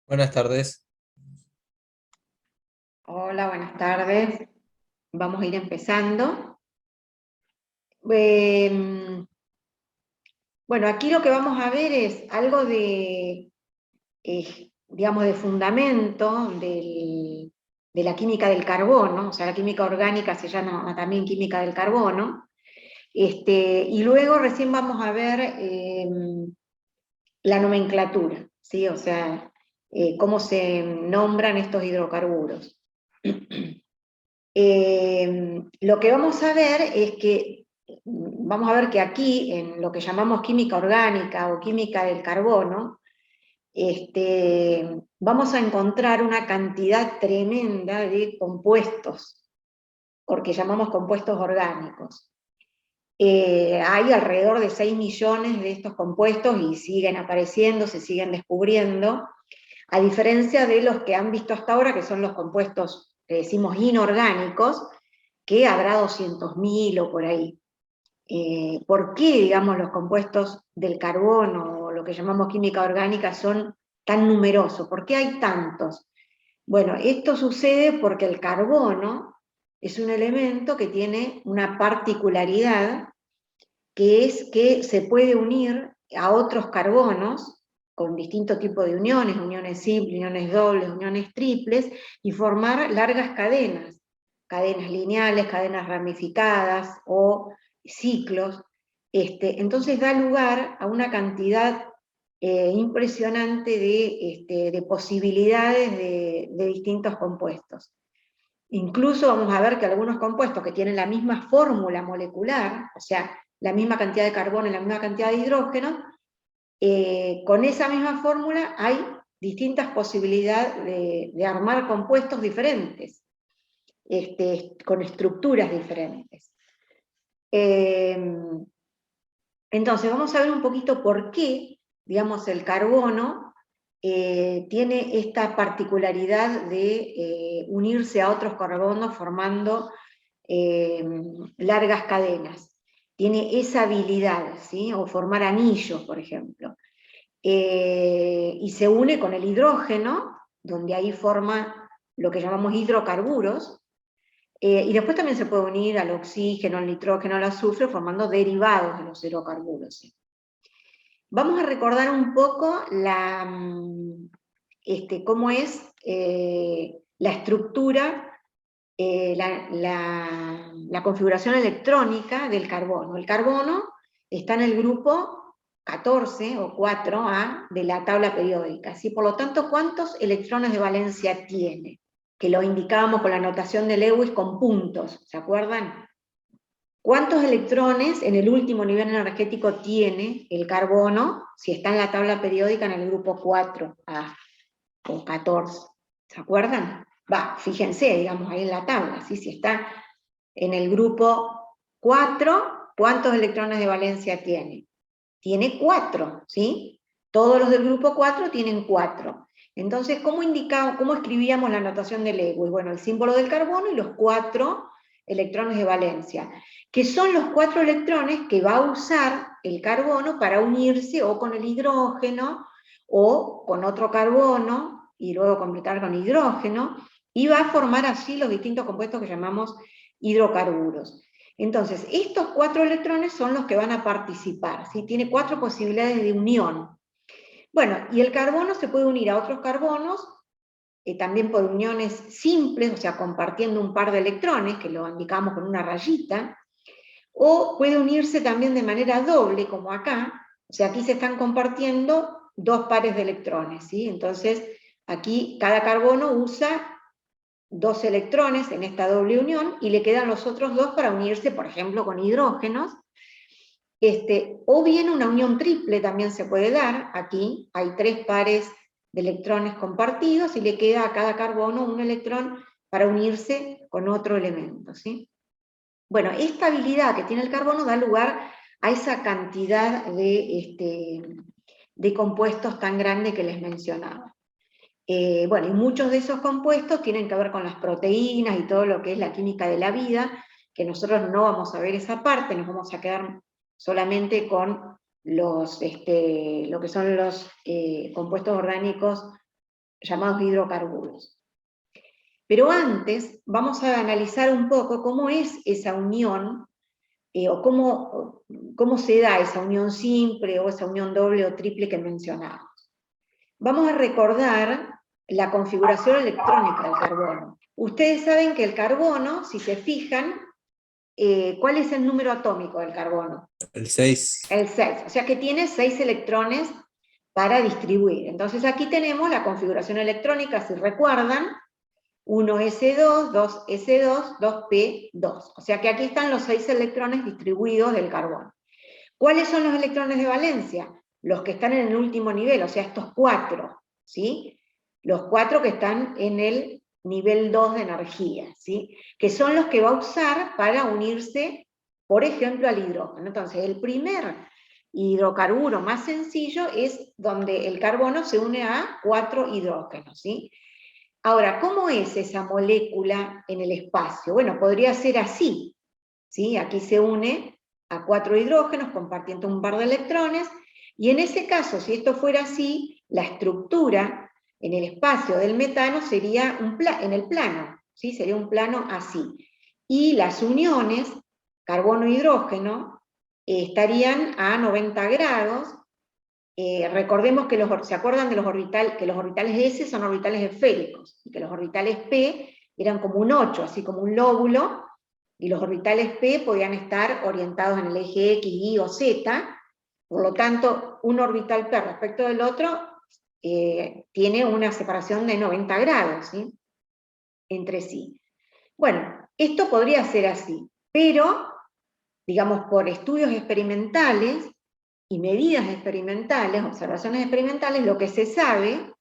Buenas tardes. Hola, buenas tardes. Vamos a ir empezando. Em, bueno, aquí lo que vamos a ver es algo de, digamos, de fundamento de la química del carbono, o sea, la química orgánica se llama también química del carbono. Y luego recién vamos a ver la nomenclatura, ¿sí? O sea, cómo se nombran estos hidrocarburos. Lo que vamos a ver es que, vamos a ver que aquí, en lo que llamamos química orgánica o química del carbono, vamos a encontrar una cantidad tremenda de compuestos, porque llamamos compuestos orgánicos. Hay alrededor de 6 millones de estos compuestos y siguen apareciendo, se siguen descubriendo, a diferencia de los que han visto hasta ahora, que son los compuestos que decimos inorgánicos, que habrá 200.000 o por ahí. ¿Por qué, digamos, los compuestos del carbono o lo que llamamos química orgánica son tan numerosos? ¿Por qué hay tantos? Bueno, esto sucede porque el carbono es un elemento que tiene una particularidad, que es que se puede unir a otros carbonos con distintos tipos de uniones, uniones simples, uniones dobles, uniones triples, y formar largas cadenas, cadenas lineales, cadenas ramificadas o ciclos. Entonces da lugar a una cantidad impresionante de posibilidades de distintos compuestos. Incluso vamos a ver que algunos compuestos que tienen la misma fórmula molecular, o sea, la misma cantidad de carbono y la misma cantidad de hidrógeno, con esa misma fórmula hay distintas posibilidades de armar compuestos diferentes, con estructuras diferentes. Eh, entonces, vamos a ver un poquito por qué, digamos, el carbono tiene esta particularidad de unirse a otros carbonos formando eh, largas cadenas. Tiene esa habilidad, ¿sí? O formar anillos, por ejemplo. Y se une con el hidrógeno, donde ahí forma lo que llamamos hidrocarburos, y después también se puede unir al oxígeno, al nitrógeno, al azufre, formando derivados de los hidrocarburos. ¿Sí? Vamos a recordar un poco cómo es la estructura, la configuración electrónica del carbono. El carbono está en el grupo 14 o 4A de la tabla periódica. ¿Sí? Por lo tanto, ¿cuántos electrones de valencia tiene? Que lo indicábamos con la notación de Lewis con puntos, ¿se acuerdan? ¿Cuántos electrones en el último nivel energético tiene el carbono si está en la tabla periódica en el grupo 4A o 14? ¿Se acuerdan? Fíjense, digamos, ahí en la tabla, ¿sí? Si está en el grupo 4, ¿cuántos electrones de valencia tiene? Tiene 4, ¿sí? Todos los del grupo 4 tienen 4. Entonces, ¿cómo escribíamos la notación de Lewis? Bueno, el símbolo del carbono y los 4 electrones de valencia, que son los 4 electrones que va a usar el carbono para unirse o con el hidrógeno o con otro carbono y luego completar con hidrógeno, y va a formar así los distintos compuestos que llamamos hidrocarburos. Entonces, estos 4 electrones son los que van a participar, ¿sí? Tiene 4 posibilidades de unión. Bueno, y el carbono se puede unir a otros carbonos, también por uniones simples, o sea, compartiendo un par de electrones, que lo indicamos con una rayita, o puede unirse también de manera doble, como acá, o sea, aquí se están compartiendo 2 pares de electrones, ¿sí? Entonces, aquí cada carbono usa 2 electrones en esta doble unión y le quedan los otros 2 para unirse, por ejemplo, con hidrógenos. O bien una unión triple también se puede dar. Aquí hay 3 pares de electrones compartidos y le queda a cada carbono un electrón para unirse con otro elemento, ¿sí? Bueno, esta habilidad que tiene el carbono da lugar a esa cantidad de compuestos tan grande que les mencionaba. Bueno, y muchos de esos compuestos tienen que ver con las proteínas y todo lo que es la química de la vida, que nosotros no vamos a ver esa parte, nos vamos a quedar solamente con lo que son los compuestos orgánicos llamados hidrocarburos. Pero antes vamos a analizar un poco cómo es esa unión, o cómo se da esa unión simple o esa unión doble o triple que mencionamos. Vamos a recordar la configuración electrónica del carbono. Ustedes saben que el carbono, si se fijan, ¿cuál es el número atómico del carbono? El 6. El 6, o sea que tiene 6 electrones para distribuir. Entonces aquí tenemos la configuración electrónica, si recuerdan, 1s2, 2s2, 2p2. O sea que aquí están los 6 electrones distribuidos del carbono. ¿Cuáles son los electrones de valencia? Los que están en el último nivel, o sea, estos 4, ¿sí? Los 4 que están en el nivel 2 de energía, ¿sí? Que son los que va a usar para unirse, por ejemplo, al hidrógeno. Entonces, el primer hidrocarburo más sencillo es donde el carbono se une a 4 hidrógenos, ¿sí? Ahora, ¿cómo es esa molécula en el espacio? Bueno, podría ser así, ¿sí? Aquí se une a 4 hidrógenos compartiendo un par de electrones, y en ese caso, si esto fuera así, la estructura en el espacio del metano sería en el plano, ¿sí? Sería un plano así. Y las uniones, carbono-hidrógeno, estarían a 90 grados. Recordemos que ¿se acuerdan de que los orbitales S son orbitales esféricos, y que los orbitales P eran como un 8, así como un lóbulo, y los orbitales P podían estar orientados en el eje X, Y o Z, por lo tanto, un orbital P respecto del otro tiene una separación de 90 grados, ¿sí? Entre sí. Bueno, esto podría ser así, pero, digamos, por estudios experimentales y medidas experimentales, observaciones experimentales, lo que se sabe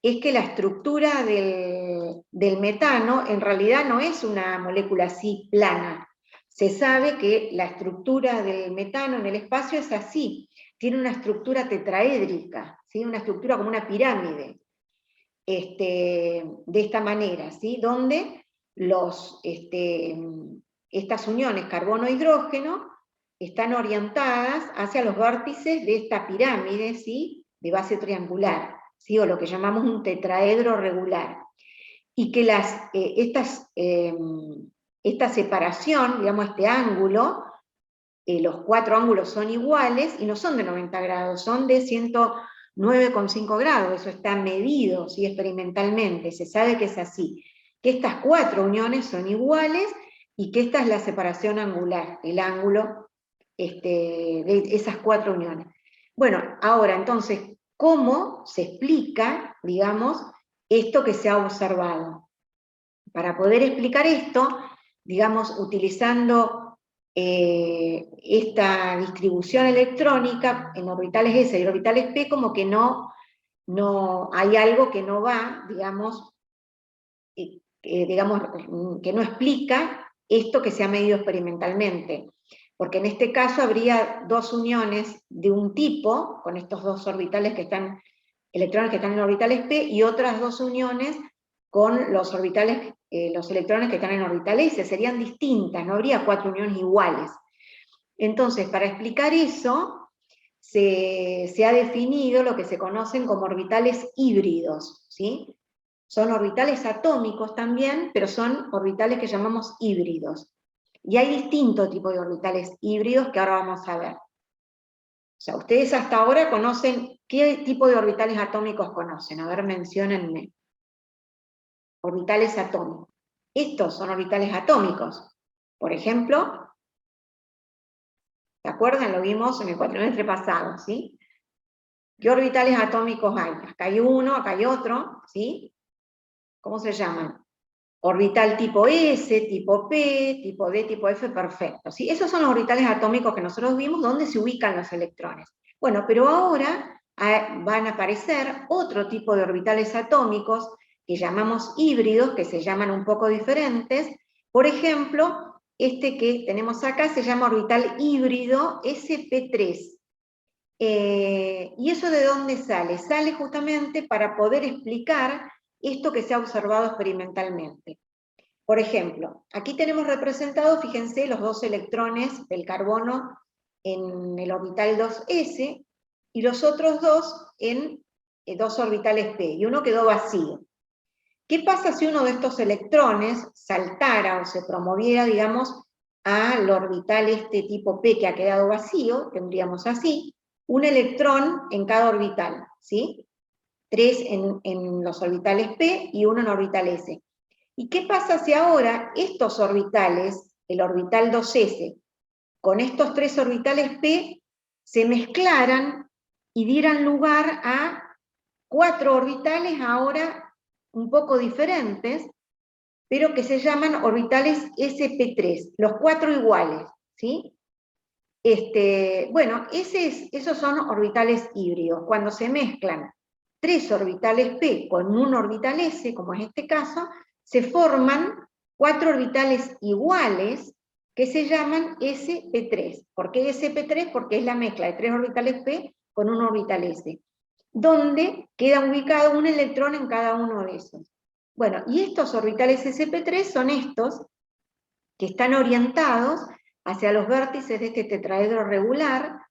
es que la estructura del metano en realidad no es una molécula así plana. Se sabe que la estructura del metano en el espacio es así, tiene una estructura tetraédrica, ¿sí? Una estructura como una pirámide, de esta manera, ¿sí? Donde estas uniones carbono-hidrógeno están orientadas hacia los vértices de esta pirámide, ¿sí? De base triangular, ¿sí? O lo que llamamos un tetraedro regular. Y que esta separación, digamos, este ángulo, los 4 ángulos son iguales y no son de 90 grados, son de 109,5 grados, eso está medido, ¿sí? Experimentalmente, se sabe que es así, que estas 4 uniones son iguales y que esta es la separación angular, el ángulo de esas 4 uniones. Bueno, ahora entonces, ¿cómo se explica, digamos, esto que se ha observado? Para poder explicar esto, digamos, utilizando esta distribución electrónica en orbitales S y orbitales P, como que no hay algo que no va, digamos, que no explica esto que se ha medido experimentalmente. Porque en este caso habría 2 uniones de un tipo, con estos 2 orbitales electrones que están en orbitales P, y otras 2 uniones con los electrones que están en orbital S, serían distintas, no habría 4 uniones iguales. Entonces, para explicar eso, se ha definido lo que se conocen como orbitales híbridos, ¿sí? Son orbitales atómicos también, pero son orbitales que llamamos híbridos. Y hay distintos tipos de orbitales híbridos que ahora vamos a ver. O sea, ustedes hasta ahora conocen, ¿qué tipo de orbitales atómicos conocen? A ver, menciónenme. Orbitales atómicos. Estos son orbitales atómicos. Por ejemplo, ¿se acuerdan? Lo vimos en el cuatrimestre pasado, ¿sí? ¿Qué orbitales atómicos hay? Acá hay uno, acá hay otro, ¿sí? ¿Cómo se llaman? Orbital tipo S, tipo P, tipo D, tipo F, perfecto, ¿sí? Esos son los orbitales atómicos que nosotros vimos, donde se ubican los electrones. Bueno, pero ahora van a aparecer otro tipo de orbitales atómicos que llamamos híbridos, que se llaman un poco diferentes. Por ejemplo, este que tenemos acá se llama orbital híbrido sp3. ¿Y eso de dónde sale? Sale justamente para poder explicar esto que se ha observado experimentalmente. Por ejemplo, aquí tenemos representados, fíjense, los 2 electrones del carbono en el orbital 2s, y los otros 2 en 2 orbitales p, y uno quedó vacío. ¿Qué pasa si uno de estos electrones saltara o se promoviera, digamos, al orbital este tipo P que ha quedado vacío? Tendríamos así, un electrón en cada orbital, ¿sí? 3 en los orbitales P y 1 en orbital S. ¿Y qué pasa si ahora estos orbitales, el orbital 2s, con estos 3 orbitales P, se mezclaran y dieran lugar a 4 orbitales ahora un poco diferentes, pero que se llaman orbitales sp3, los 4 iguales, ¿sí? Bueno, esos son orbitales híbridos. Cuando se mezclan 3 orbitales p con un orbital s, como es este caso, se forman 4 orbitales iguales que se llaman sp3. ¿Por qué sp3? Porque es la mezcla de 3 orbitales p con un orbital s, donde queda ubicado un electrón en cada uno de esos. Bueno, y estos orbitales sp3 son estos que están orientados hacia los vértices de este tetraedro regular,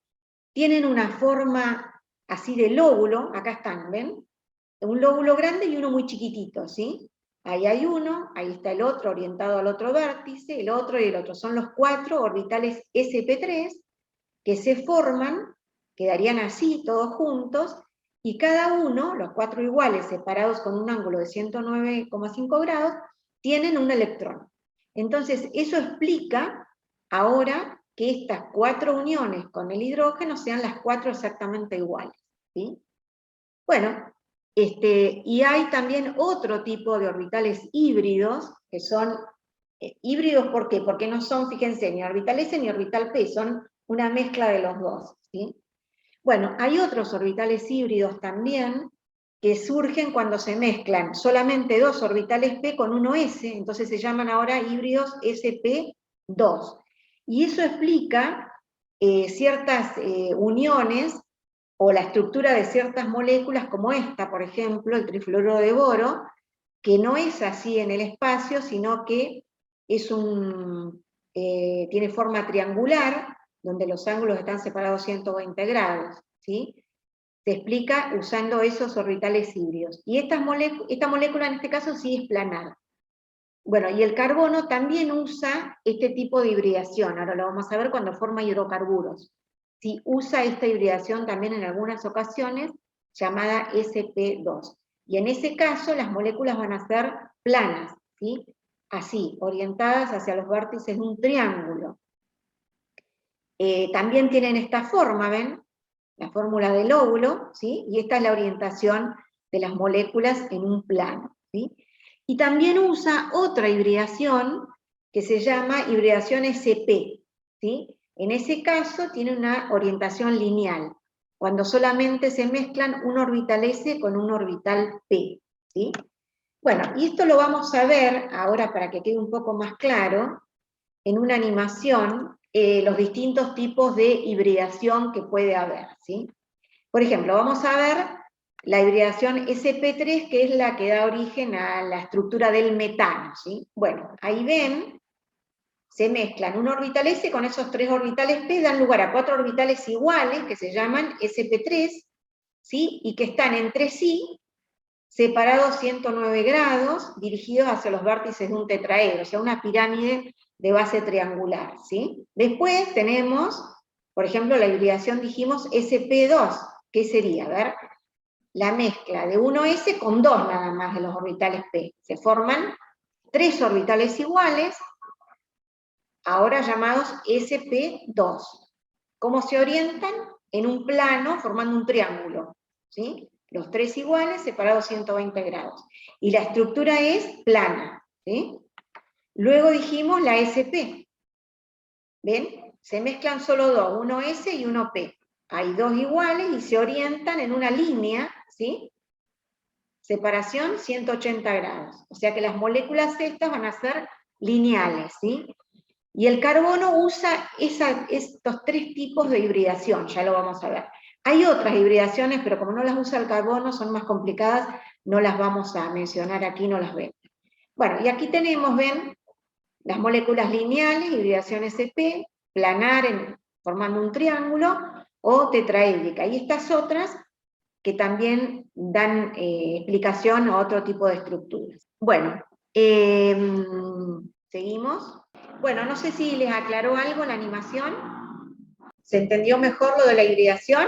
tienen una forma así de lóbulo, acá están, ¿ven? Un lóbulo grande y uno muy chiquitito, ¿sí? Ahí hay uno, ahí está el otro orientado al otro vértice, el otro y el otro. Son los 4 orbitales sp3 que se forman, quedarían así todos juntos, y cada uno, los 4 iguales, separados con un ángulo de 109,5 grados, tienen un electrón. Entonces, eso explica ahora que estas 4 uniones con el hidrógeno sean las 4 exactamente iguales, ¿sí? Bueno, y hay también otro tipo de orbitales híbridos, que son híbridos, ¿por qué? Porque no son, fíjense, ni orbital S ni orbital P, son una mezcla de los dos, ¿sí? Bueno, hay otros orbitales híbridos también que surgen cuando se mezclan solamente 2 orbitales P con uno S, entonces se llaman ahora híbridos sp2. Y eso explica ciertas uniones o la estructura de ciertas moléculas como esta, por ejemplo, el trifluoruro de boro, que no es así en el espacio, sino que es tiene forma triangular, donde los ángulos están separados 120 grados, ¿sí? Se explica usando esos orbitales híbridos. Y esta molécula en este caso sí es planar. Bueno, y el carbono también usa este tipo de hibridación, ahora lo vamos a ver cuando forma hidrocarburos. Sí, usa esta hibridación también en algunas ocasiones, llamada sp2. Y en ese caso las moléculas van a ser planas, ¿sí? Así, orientadas hacia los vértices de un triángulo. También tienen esta forma, ¿ven? La fórmula del óvulo, ¿sí? Y esta es la orientación de las moléculas en un plano, ¿sí? Y también usa otra hibridación que se llama hibridación SP, ¿sí? En ese caso tiene una orientación lineal, cuando solamente se mezclan un orbital S con un orbital P, ¿sí? Bueno, y esto lo vamos a ver ahora para que quede un poco más claro, en una animación, los distintos tipos de hibridación que puede haber, ¿sí? Por ejemplo, vamos a ver la hibridación sp3, que es la que da origen a la estructura del metano, ¿sí? Bueno, ahí ven, se mezclan un orbital S con esos 3 orbitales P, dan lugar a 4 orbitales iguales, que se llaman sp3, ¿sí? Y que están entre sí, separados 109 grados, dirigidos hacia los vértices de un tetraedro, o sea, una pirámide de base triangular, ¿sí? Después tenemos, por ejemplo, la hibridación, dijimos, sp2, ¿qué sería? A ver, la mezcla de 1s con 2 nada más de los orbitales p. Se forman 3 orbitales iguales, ahora llamados sp2. ¿Cómo se orientan? En un plano, formando un triángulo, ¿sí? Los 3 iguales, separados 120 grados. Y la estructura es plana, ¿sí? Luego dijimos la SP. ¿Ven? Se mezclan solo 2, uno S y uno P. Hay 2 iguales y se orientan en una línea, ¿sí? Separación 180 grados. O sea que las moléculas estas van a ser lineales, ¿sí? Y el carbono usa estos 3 tipos de hibridación, ya lo vamos a ver. Hay otras hibridaciones, pero como no las usa el carbono, son más complicadas, no las vamos a mencionar aquí, no las ven. Bueno, y aquí tenemos, ven, las moléculas lineales, hibridación SP, planar formando un triángulo, o tetraédrica. Y estas otras que también dan explicación a otro tipo de estructuras. Bueno, seguimos. Bueno, no sé si les aclaró algo la animación. ¿Se entendió mejor lo de la hibridación?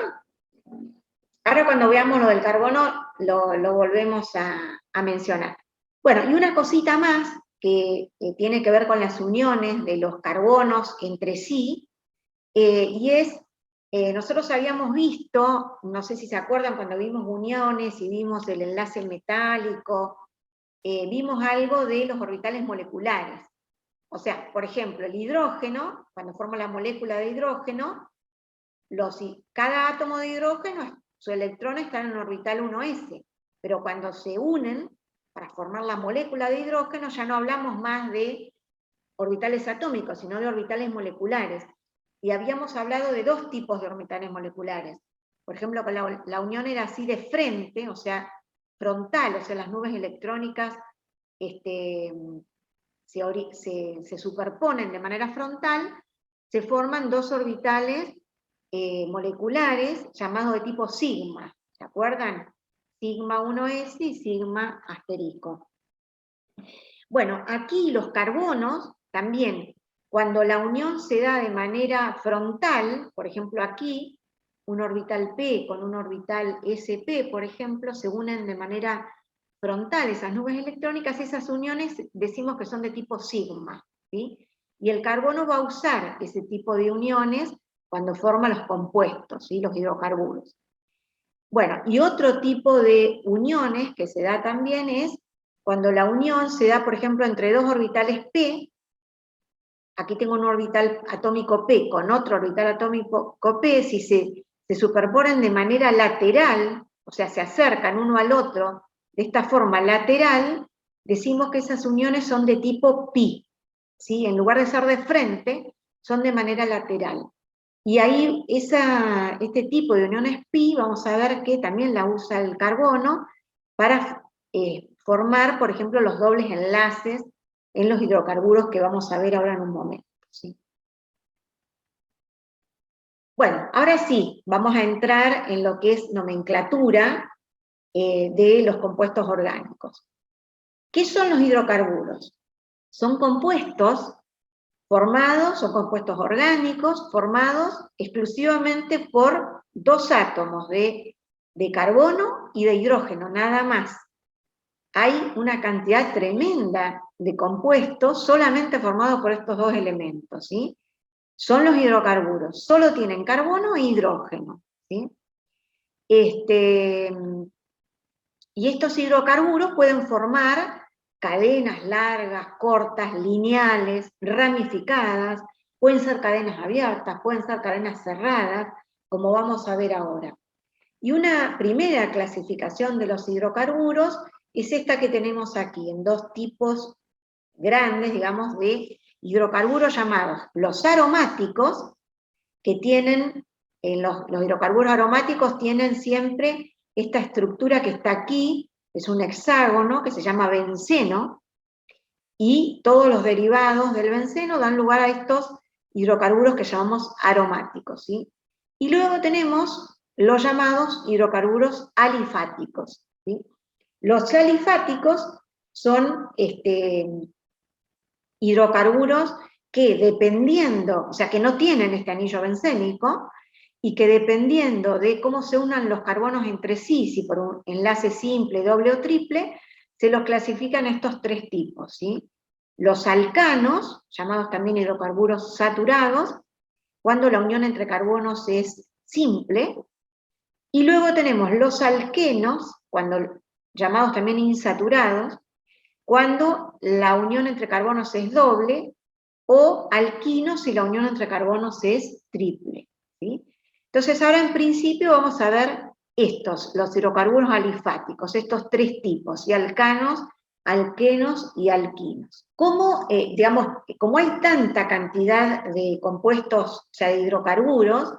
Ahora cuando veamos lo del carbono, lo volvemos a mencionar. Bueno, y una cosita más que tiene que ver con las uniones de los carbonos entre sí, y es, nosotros habíamos visto, no sé si se acuerdan cuando vimos uniones y vimos el enlace metálico, vimos algo de los orbitales moleculares. O sea, por ejemplo, el hidrógeno, cuando forma la molécula de hidrógeno, cada átomo de hidrógeno, su electrón está en el orbital 1s, pero cuando se unen para formar la molécula de hidrógeno ya no hablamos más de orbitales atómicos, sino de orbitales moleculares. Y habíamos hablado de dos tipos de orbitales moleculares. Por ejemplo, la unión era así de frente, o sea, frontal, o sea, las nubes electrónicas se superponen de manera frontal, se forman dos orbitales moleculares llamados de tipo sigma, ¿se acuerdan? Sigma 1s y sigma asterisco. Bueno, aquí los carbonos también, cuando la unión se da de manera frontal, por ejemplo aquí, un orbital P con un orbital sp, por ejemplo, se unen de manera frontal esas nubes electrónicas, esas uniones decimos que son de tipo sigma, ¿sí? Y el carbono va a usar ese tipo de uniones cuando forma los compuestos, ¿sí? Los hidrocarburos. Bueno, y otro tipo de uniones que se da también es cuando la unión se da, por ejemplo, entre dos orbitales P. Aquí tengo un orbital atómico P con otro orbital atómico P, si se superponen de manera lateral, o sea, se acercan uno al otro de esta forma lateral, decimos que esas uniones son de tipo pi, ¿sí? En lugar de ser de frente, son de manera lateral. Y ahí este tipo de uniones pi, vamos a ver que también la usa el carbono para formar, por ejemplo, los dobles enlaces en los hidrocarburos que vamos a ver ahora en un momento, ¿sí? Bueno, ahora sí, vamos a entrar en lo que es nomenclatura de los compuestos orgánicos. ¿Qué son los hidrocarburos? Son compuestos formados, son compuestos orgánicos formados exclusivamente por dos átomos de carbono y de hidrógeno, nada más. Hay una cantidad tremenda de compuestos solamente formados por estos dos elementos, ¿sí? Son los hidrocarburos, solo tienen carbono e hidrógeno, ¿sí? Y estos hidrocarburos pueden formar cadenas largas, cortas, lineales, ramificadas, pueden ser cadenas abiertas, pueden ser cadenas cerradas, como vamos a ver ahora. Y una primera clasificación de los hidrocarburos es esta que tenemos aquí, en dos tipos grandes, digamos, de hidrocarburos llamados los aromáticos, que tienen, los hidrocarburos aromáticos tienen siempre esta estructura que está aquí, es un hexágono que se llama benceno, y todos los derivados del benceno dan lugar a estos hidrocarburos que llamamos aromáticos, ¿sí? Y luego tenemos los llamados hidrocarburos alifáticos, ¿sí? Los alifáticos son hidrocarburos que dependiendo, o sea, que no tienen este anillo bencénico, y que dependiendo de cómo se unan los carbonos entre sí, si por un enlace simple, doble o triple, se los clasifican estos tres tipos, ¿sí? Los alcanos, llamados también hidrocarburos saturados, cuando la unión entre carbonos es simple, y luego tenemos los alquenos, llamados también insaturados, cuando la unión entre carbonos es doble, o alquinos si la unión entre carbonos es triple, ¿sí? Entonces ahora en principio vamos a ver los hidrocarburos alifáticos, estos tres tipos, y alcanos, alquenos y alquinos. Como hay tanta cantidad de compuestos, o sea, de hidrocarburos,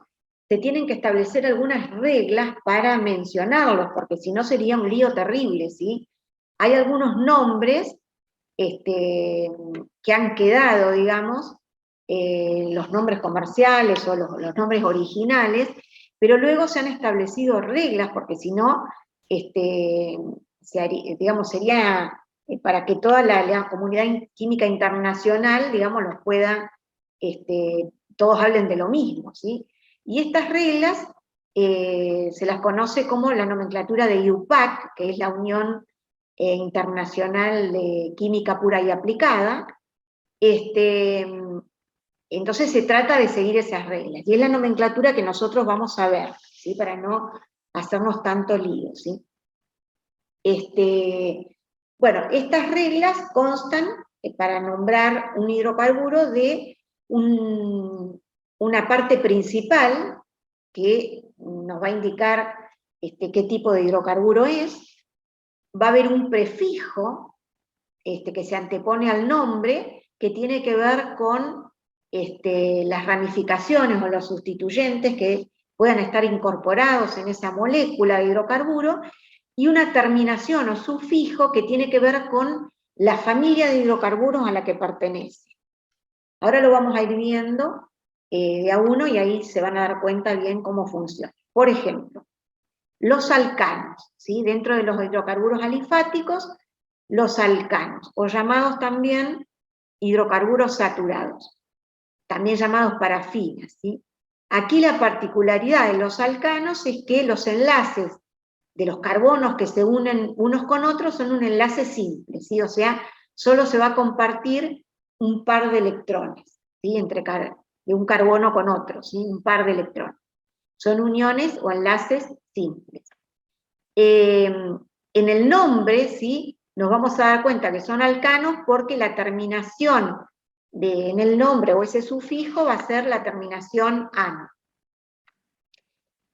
se tienen que establecer algunas reglas para mencionarlos, porque si no sería un lío terrible, ¿sí? Hay algunos nombres que han quedado, digamos, los nombres comerciales o los nombres originales, pero luego se han establecido reglas, porque si no, digamos, sería para que toda la comunidad química internacional, digamos, los pueda, todos hablen de lo mismo, ¿sí? Y estas reglas se las conoce como la nomenclatura de IUPAC, que es la Unión Internacional de Química Pura y Aplicada. Entonces se trata de seguir esas reglas, y es la nomenclatura que nosotros vamos a ver, ¿sí? Para no hacernos tanto lío, ¿sí? Bueno, estas reglas constan, para nombrar un hidrocarburo, de una parte principal que nos va a indicar qué tipo de hidrocarburo es. Va a haber un prefijo que se antepone al nombre, que tiene que ver con las ramificaciones o los sustituyentes que puedan estar incorporados en esa molécula de hidrocarburo, y una terminación o sufijo que tiene que ver con la familia de hidrocarburos a la que pertenece. Ahora lo vamos a ir viendo de a uno, y ahí se van a dar cuenta bien cómo funciona. Por ejemplo, los alcanos, ¿sí? Dentro de los hidrocarburos alifáticos, los alcanos, o llamados también hidrocarburos saturados, también llamados parafinas, ¿sí? Aquí la particularidad de los alcanos es que los enlaces de los carbonos que se unen unos con otros son un enlace simple, ¿sí? O sea, solo se va a compartir un par de electrones, ¿sí? De un carbono con otro, ¿sí? Un par de electrones. Son uniones o enlaces simples. En el nombre, ¿sí? Nos vamos a dar cuenta que son alcanos porque la terminación en el nombre o ese sufijo va a ser la terminación ano.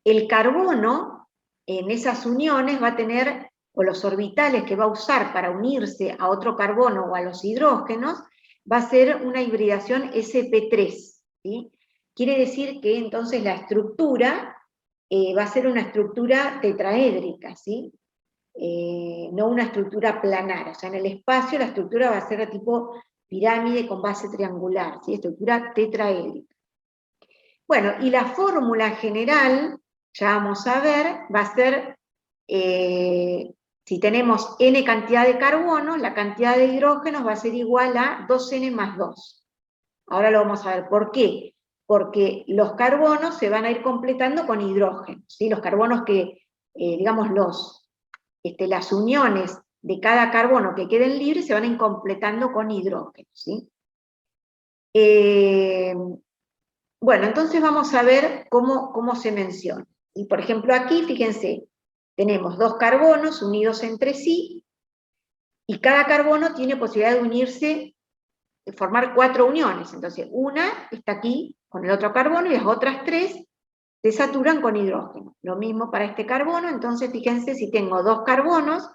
El carbono en esas uniones va a tener, o los orbitales que va a usar para unirse a otro carbono o a los hidrógenos, va a ser una hibridación sp3, ¿sí? Quiere decir que entonces la estructura va a ser una estructura tetraédrica, ¿sí? No una estructura planar. O sea, en el espacio la estructura va a ser de tipo pirámide con base triangular, ¿sí? Estructura tetraédrica. Bueno, y la fórmula general, ya vamos a ver, va a ser, si tenemos n cantidad de carbonos, la cantidad de hidrógenos va a ser igual a 2n más 2. Ahora lo vamos a ver. ¿Por qué? Porque los carbonos se van a ir completando con hidrógenos, ¿sí? Los carbonos que, digamos, las uniones de cada carbono que queden libres se van a ir completando con hidrógenos, ¿sí? Bueno, entonces vamos a ver cómo se menciona. Y por ejemplo aquí, fíjense, tenemos dos carbonos unidos entre sí, y cada carbono tiene posibilidad de unirse, de formar 4 uniones. Entonces una está aquí con el otro carbono, y las otras 3 se saturan con hidrógeno. Lo mismo para este carbono. Entonces fíjense, si tengo 2 carbonos,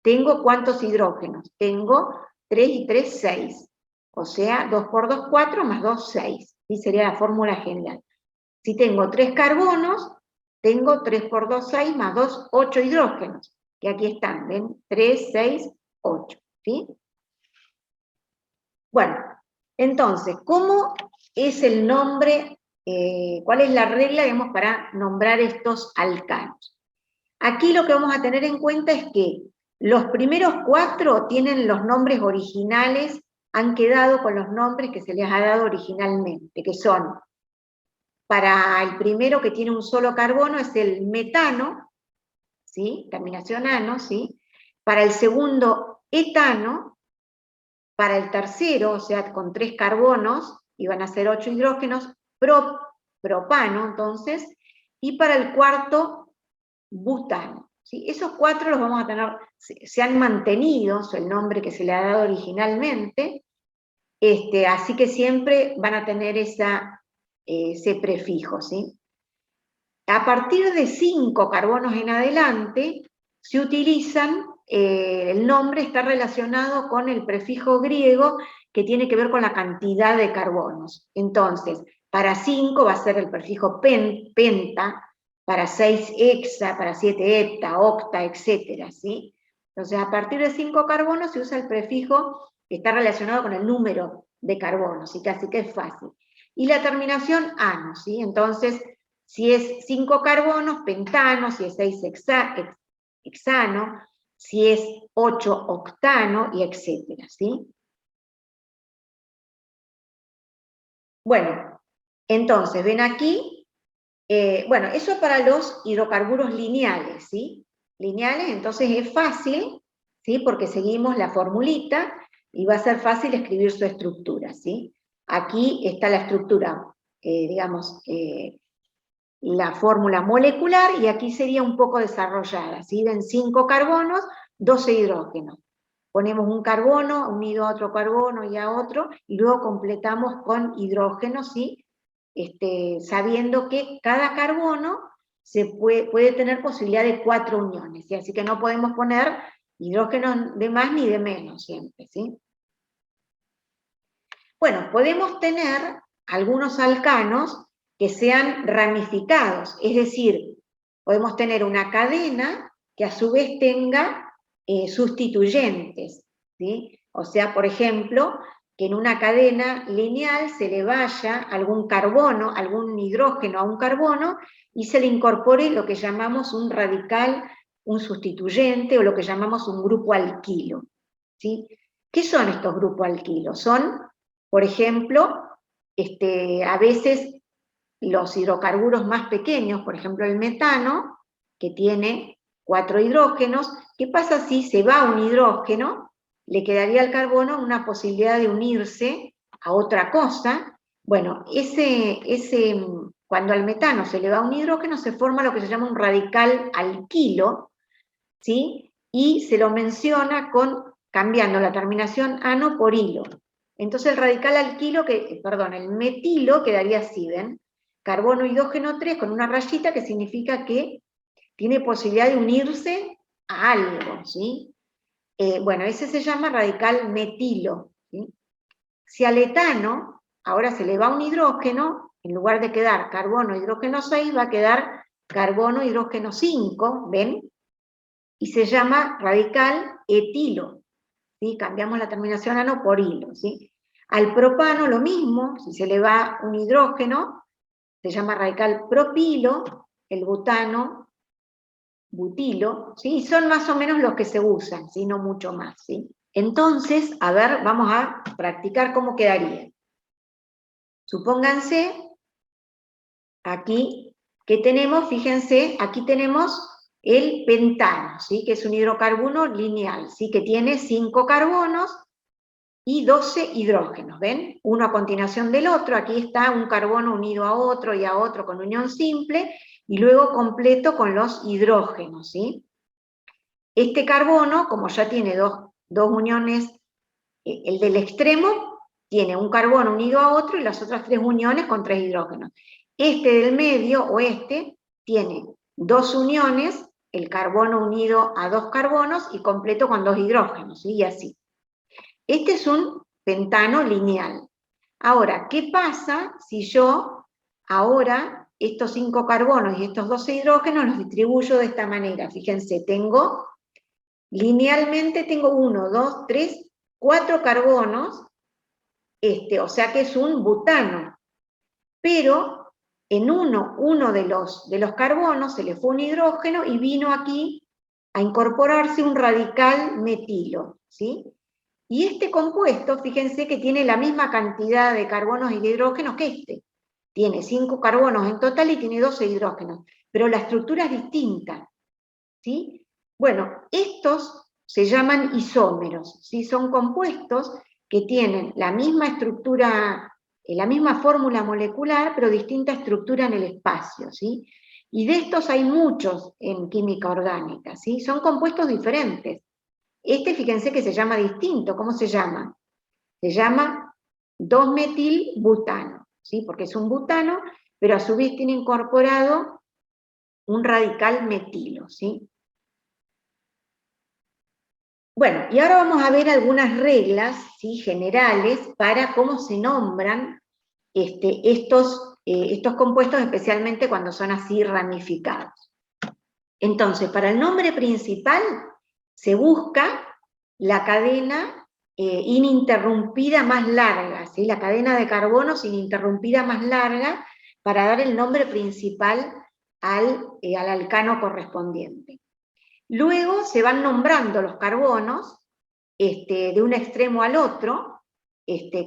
tengo ¿cuántos hidrógenos? Tengo 3 y 3, 6. O sea, 2 por 2, 4, más 2, 6. ¿Sí? Sería la fórmula general. Si tengo 3 carbonos, tengo 3 por 2, 6, más 2, 8 hidrógenos. Que aquí están, ¿ven? 3, 6, 8. ¿Sí? Bueno, entonces, ¿cómo es el nombre? ¿Cuál es la regla, digamos, para nombrar estos alcanos? Aquí lo que vamos a tener en cuenta es que los primeros 4 tienen los nombres originales, han quedado con los nombres que se les ha dado originalmente, que son, para el primero que tiene un solo carbono, es el metano, ¿sí? Terminación ano, ¿sí? Para el segundo, etano. Para el tercero, o sea, con 3 carbonos, y van a ser 8 hidrógenos, propano, entonces, y para el cuarto, butano. ¿Sí? Esos 4 los vamos a tener, se han mantenido, el nombre que se le ha dado originalmente, así que siempre van a tener ese prefijo, ¿sí? A partir de 5 carbonos en adelante, se utilizan, el nombre está relacionado con el prefijo griego que tiene que ver con la cantidad de carbonos. Entonces, para 5 va a ser el prefijo penta, para 6 hexa, para 7 hepta, octa, etc. ¿Sí? Entonces, a partir de 5 carbonos se usa el prefijo que está relacionado con el número de carbonos, ¿sí? Así que es fácil. Y la terminación ano, ¿sí? Entonces, Si es 5 carbonos, pentano, si es 6 hexano, si es 8 octano, y etcétera, ¿sí? Bueno, entonces, ven aquí, bueno, eso para los hidrocarburos lineales, ¿sí? Lineales, entonces es fácil, ¿sí? Porque seguimos la formulita y va a ser fácil escribir su estructura, ¿sí? Aquí está la estructura, digamos, la fórmula molecular, y aquí sería un poco desarrollada, ¿sí? Ven 5 carbonos, 12 hidrógenos. Ponemos un carbono unido a otro carbono y a otro, y luego completamos con hidrógeno, ¿sí? Sabiendo que cada carbono puede tener posibilidad de 4 uniones, ¿sí? Así que no podemos poner hidrógeno de más ni de menos siempre, ¿sí? Bueno, podemos tener algunos alcanos que sean ramificados, es decir, podemos tener una cadena que a su vez tenga sustituyentes, ¿sí? O sea, por ejemplo, que en una cadena lineal se le vaya algún carbono, algún hidrógeno a un carbono, y se le incorpore lo que llamamos un radical, un sustituyente, o lo que llamamos un grupo alquilo, ¿sí? ¿Qué son estos grupos alquilos? Son, por ejemplo, a veces los hidrocarburos más pequeños, por ejemplo el metano, que tiene 4 hidrógenos. ¿Qué pasa si se va un hidrógeno? Le quedaría al carbono una posibilidad de unirse a otra cosa. Bueno, cuando al metano se le va un hidrógeno, se forma lo que se llama un radical alquilo, ¿sí? Y se lo menciona cambiando la terminación ano por hilo. Entonces el radical alquilo, el metilo quedaría así, ¿ven? Carbono hidrógeno 3 con una rayita que significa que tiene posibilidad de unirse a algo, ¿sí? Bueno, ese se llama radical metilo, ¿sí? Si al etano ahora se le va un hidrógeno, en lugar de quedar carbono hidrógeno 6, va a quedar carbono hidrógeno 5, ¿ven? Y se llama radical etilo, ¿sí? Cambiamos la terminación ano por hilo, ¿sí? Al propano lo mismo, si se le va un hidrógeno, se llama radical propilo, el butano, butilo, ¿sí? Y son más o menos los que se usan, ¿sí? No mucho más, ¿sí? Entonces, a ver, vamos a practicar cómo quedaría. Supónganse, aquí, que tenemos, fíjense, aquí tenemos el pentano, ¿sí? Que es un hidrocarburo lineal, ¿sí? Que tiene 5 carbonos y 12 hidrógenos, ¿ven? Uno a continuación del otro. Aquí está un carbono unido a otro y a otro con unión simple, y luego completo con los hidrógenos, ¿sí? Este carbono, como ya tiene dos uniones, el del extremo tiene un carbono unido a otro y las otras 3 uniones con 3 hidrógenos. Este del medio, o tiene 2 uniones, el carbono unido a 2 carbonos y completo con 2 hidrógenos, ¿sí? Y así. Este es un pentano lineal. Ahora, ¿qué pasa si yo ahora estos 5 carbonos y estos 12 hidrógenos los distribuyo de esta manera? Fíjense, linealmente tengo 1, 2, 3, 4 carbonos, o sea que es un butano, pero en uno de los carbonos se le fue un hidrógeno y vino aquí a incorporarse un radical metilo, ¿sí? Y este compuesto, fíjense que tiene la misma cantidad de carbonos y de hidrógenos que este. Tiene 5 carbonos en total y tiene 12 hidrógenos, pero la estructura es distinta, ¿sí? Bueno, estos se llaman isómeros, ¿sí? Son compuestos que tienen la misma estructura, la misma fórmula molecular, pero distinta estructura en el espacio, ¿sí? Y de estos hay muchos en química orgánica, ¿sí? Son compuestos diferentes. Fíjense que se llama distinto. ¿Cómo se llama? Se llama 2-metilbutano, ¿sí? Porque es un butano, pero a su vez tiene incorporado un radical metilo, ¿sí? Bueno, y ahora vamos a ver algunas reglas, ¿sí? Generales para cómo se nombran estos compuestos, especialmente cuando son así ramificados. Entonces, para el nombre principal se busca la cadena ininterrumpida más larga, ¿sí? La cadena de carbonos ininterrumpida más larga, para dar el nombre principal al alcano correspondiente. Luego se van nombrando los carbonos de un extremo al otro,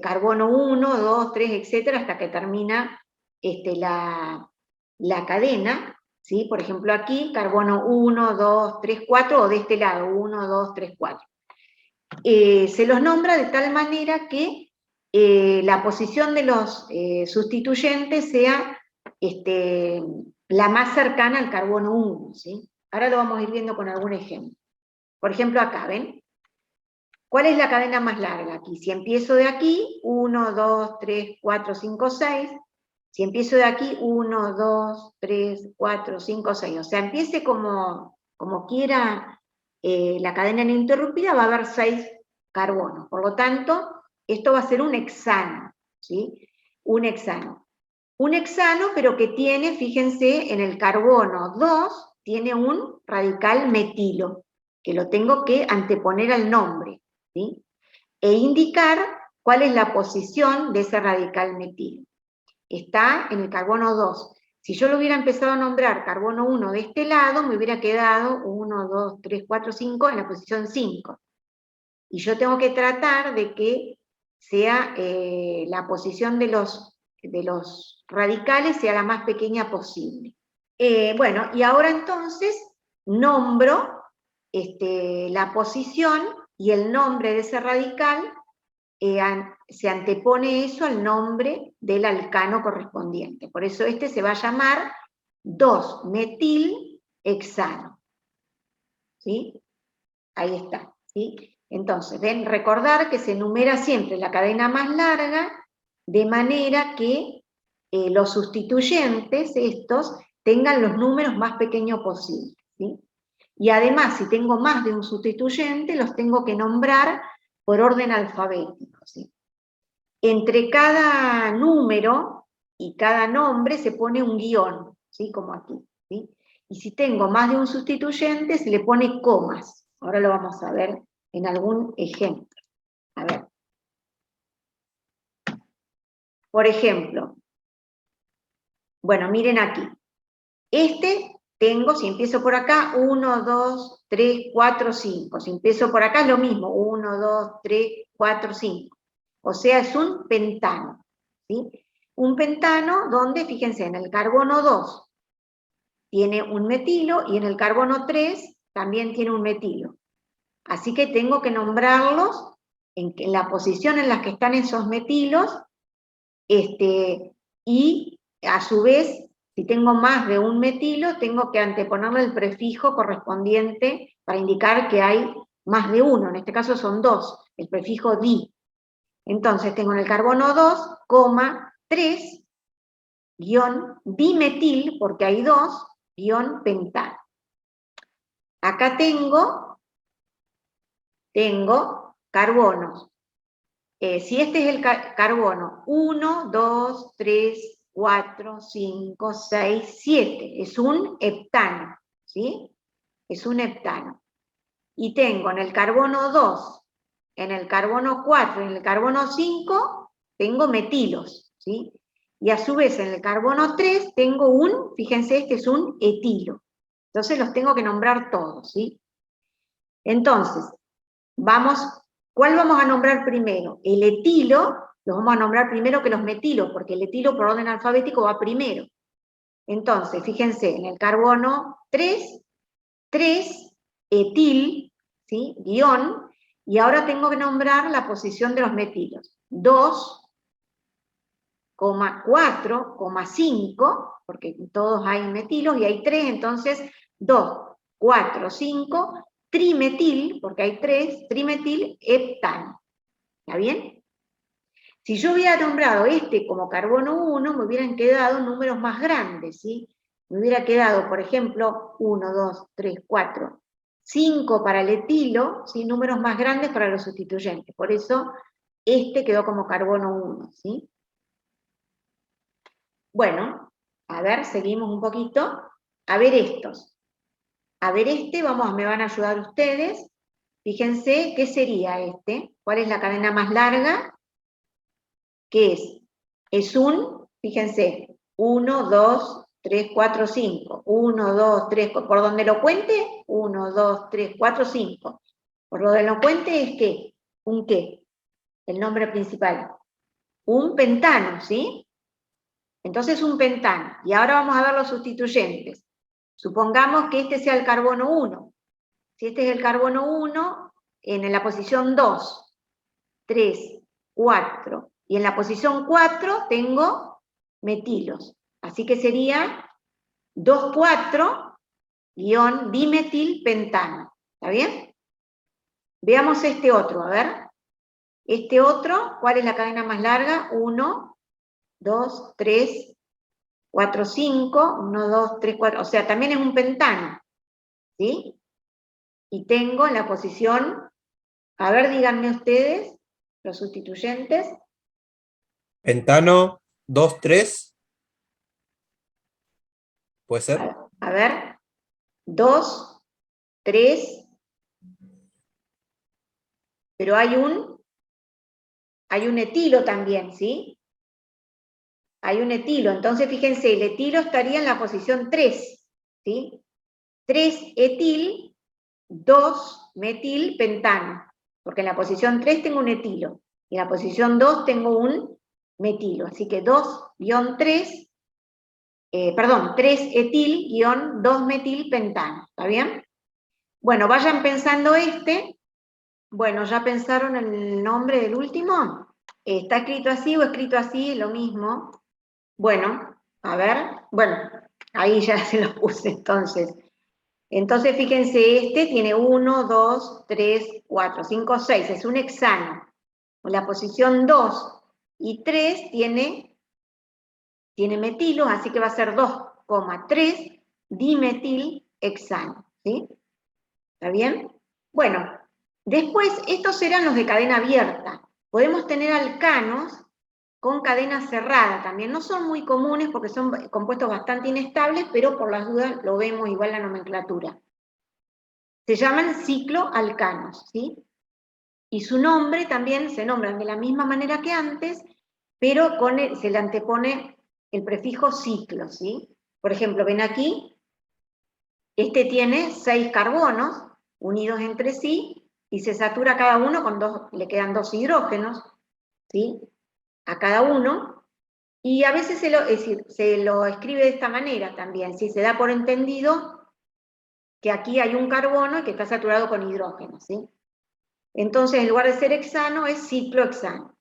carbono 1, 2, 3, etcétera, hasta que termina la cadena, ¿sí? Por ejemplo aquí, carbono 1, 2, 3, 4, o de este lado, 1, 2, 3, 4. Se los nombra de tal manera que la posición de los sustituyentes sea la más cercana al carbono 1, ¿sí? Ahora lo vamos a ir viendo con algún ejemplo. Por ejemplo acá, ¿ven? ¿Cuál es la cadena más larga aquí? Si empiezo de aquí, 1, 2, 3, 4, 5, 6. Si empiezo de aquí, 1, 2, 3, 4, 5, 6. O sea, empiece como quiera la cadena ininterrumpida, va a haber 6 carbonos. Por lo tanto, esto va a ser un hexano, ¿sí? Un hexano. Un hexano, pero que tiene, fíjense, en el carbono 2, tiene un radical metilo, que lo tengo que anteponer al nombre, ¿sí? E indicar cuál es la posición de ese radical metilo. Está en el carbono 2. Si yo lo hubiera empezado a nombrar carbono 1 de este lado, me hubiera quedado 1, 2, 3, 4, 5 en la posición 5. Y yo tengo que tratar de que sea la posición de los radicales sea la más pequeña posible. Bueno, y ahora entonces nombro la posición y el nombre de ese radical, se antepone eso al nombre del alcano correspondiente. Por eso se va a llamar 2-metilhexano. ¿Sí? Ahí está. ¿Sí? Entonces, ven, recordar que se enumera siempre la cadena más larga, de manera que los sustituyentes, estos, tengan los números más pequeños posibles, ¿sí? Y además, si tengo más de un sustituyente, los tengo que nombrar por orden alfabético, ¿sí? Entre cada número y cada nombre se pone un guión, ¿sí? Como aquí, ¿sí? Y si tengo más de un sustituyente, se le pone comas. Ahora lo vamos a ver en algún ejemplo. A ver. Por ejemplo, bueno, miren aquí. Tengo, si empiezo por acá, 1, 2, 3, 4, 5. Si empiezo por acá es lo mismo, 1, 2, 3, 4, 5. O sea, es un pentano, ¿sí? Un pentano donde, fíjense, en el carbono 2 tiene un metilo y en el carbono 3 también tiene un metilo. Así que tengo que nombrarlos en la posición en la que están esos metilos, y a su vez, si tengo más de un metilo, tengo que anteponerle el prefijo correspondiente para indicar que hay más de uno, en este caso son 2, el prefijo di. Entonces tengo en el carbono 2, 3, guión dimetil, porque hay 2, guión pentano. Acá tengo carbonos. Si este es el carbono, 1, 2, 3, 4, 5, 6, 7. Es un heptano, ¿sí? Es un heptano. Y tengo en el carbono 2, en el carbono 4 y en el carbono 5, tengo metilos, ¿sí? Y a su vez en el carbono 3 tengo fíjense, este es un etilo. Entonces los tengo que nombrar todos, ¿sí? Entonces, ¿cuál vamos a nombrar primero? El etilo, los vamos a nombrar primero que los metilos, porque el etilo por orden alfabético va primero. Entonces, fíjense, en el carbono 3, etil, ¿sí? Guión, y ahora tengo que nombrar la posición de los metilos. 2, 4, 5, porque todos hay metilos y hay 3, entonces 2, 4, 5, trimetil, porque hay 3, trimetil heptano. ¿Está bien? Si yo hubiera nombrado como carbono 1, me hubieran quedado números más grandes, ¿sí? Me hubiera quedado, por ejemplo, 1, 2, 3, 4, 5 para el etilo, ¿sí? Números más grandes para los sustituyentes. Por eso, quedó como carbono 1, ¿sí? Bueno, a ver, seguimos un poquito. A ver estos. A ver me van a ayudar ustedes. Fíjense, ¿qué sería este? ¿Cuál es la cadena más larga? ¿Qué es? Fíjense, 1, 2, 3, 4, 5. 1, 2, 3, por donde lo cuente, 1, 2, 3, 4, 5. Por donde lo cuente es ¿qué? ¿Un qué? El nombre principal. Un pentano, ¿sí? Entonces un pentano. Y ahora vamos a ver los sustituyentes. Supongamos que este sea el carbono 1. Si este es el carbono 1, en la posición 2, 3, 4. Y en la posición 4 tengo metilos. Así que sería 2,4-dimetilpentano. ¿Está bien? Veamos este otro, a ver. Este otro, ¿cuál es la cadena más larga? 1, 2, 3, 4, 5. 1, 2, 3, 4. O sea, también es un pentano. ¿Sí? Y tengo en la posición, a ver, díganme ustedes, los sustituyentes. Pentano 2, 3, ¿puede ser? A ver, 2, 3, pero hay un etilo también, ¿sí? Hay un etilo, entonces fíjense, el etilo estaría en la posición 3, ¿sí? 3-etil, 2-metilpentano, porque en la posición 3 tengo un etilo, y en la posición 2 tengo un metilo, así que 2-3, 3-etil-2-metilpentano, ¿está bien? Bueno, vayan pensando bueno, ¿ya pensaron el nombre del último? ¿Está escrito así o escrito así? Lo mismo. Bueno, a ver, bueno, ahí ya se lo puse entonces. Entonces, fíjense, este tiene 1, 2, 3, 4, 5, 6, es un hexano. La posición 2 y 3 tiene metilos, así que va a ser 2,3 dimetilhexano, ¿sí? ¿Está bien? Bueno, después, estos serán los de cadena abierta. Podemos tener alcanos con cadena cerrada también. No son muy comunes porque son compuestos bastante inestables, pero por las dudas lo vemos igual la nomenclatura. Se llaman cicloalcanos, ¿sí? Y su nombre también se nombran de la misma manera que antes, pero se le antepone el prefijo ciclo, ¿sí? Por ejemplo, ven aquí, este tiene 6 carbonos unidos entre sí y se satura cada uno con le quedan 2 hidrógenos, ¿sí? A cada uno, y a veces es decir, se lo escribe de esta manera también, ¿sí? Se da por entendido que aquí hay un carbono y que está saturado con hidrógeno, ¿sí? Entonces, en lugar de ser hexano, es ciclohexano.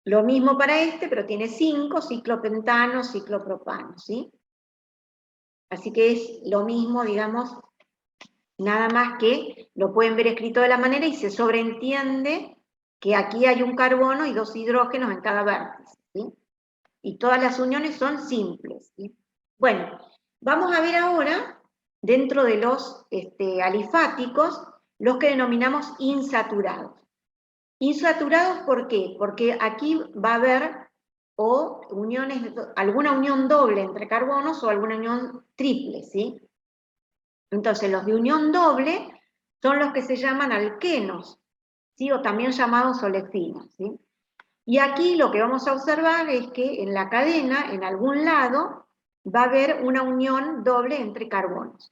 Lo mismo para este, pero tiene 5, ciclopentano, ciclopropano, ¿sí? Así que es lo mismo, digamos, nada más que lo pueden ver escrito de la manera y se sobreentiende que aquí hay un carbono y 2 hidrógenos en cada vértice, ¿sí? Y todas las uniones son simples, ¿sí? Bueno, vamos a ver ahora, dentro de los alifáticos, los que denominamos insaturados. Insaturados, ¿por qué? Porque aquí va a haber alguna unión doble entre carbonos o alguna unión triple, ¿sí? Entonces, los de unión doble son los que se llaman alquenos, ¿sí? O también llamados olefinos, ¿sí? Y aquí lo que vamos a observar es que en la cadena, en algún lado, va a haber una unión doble entre carbonos.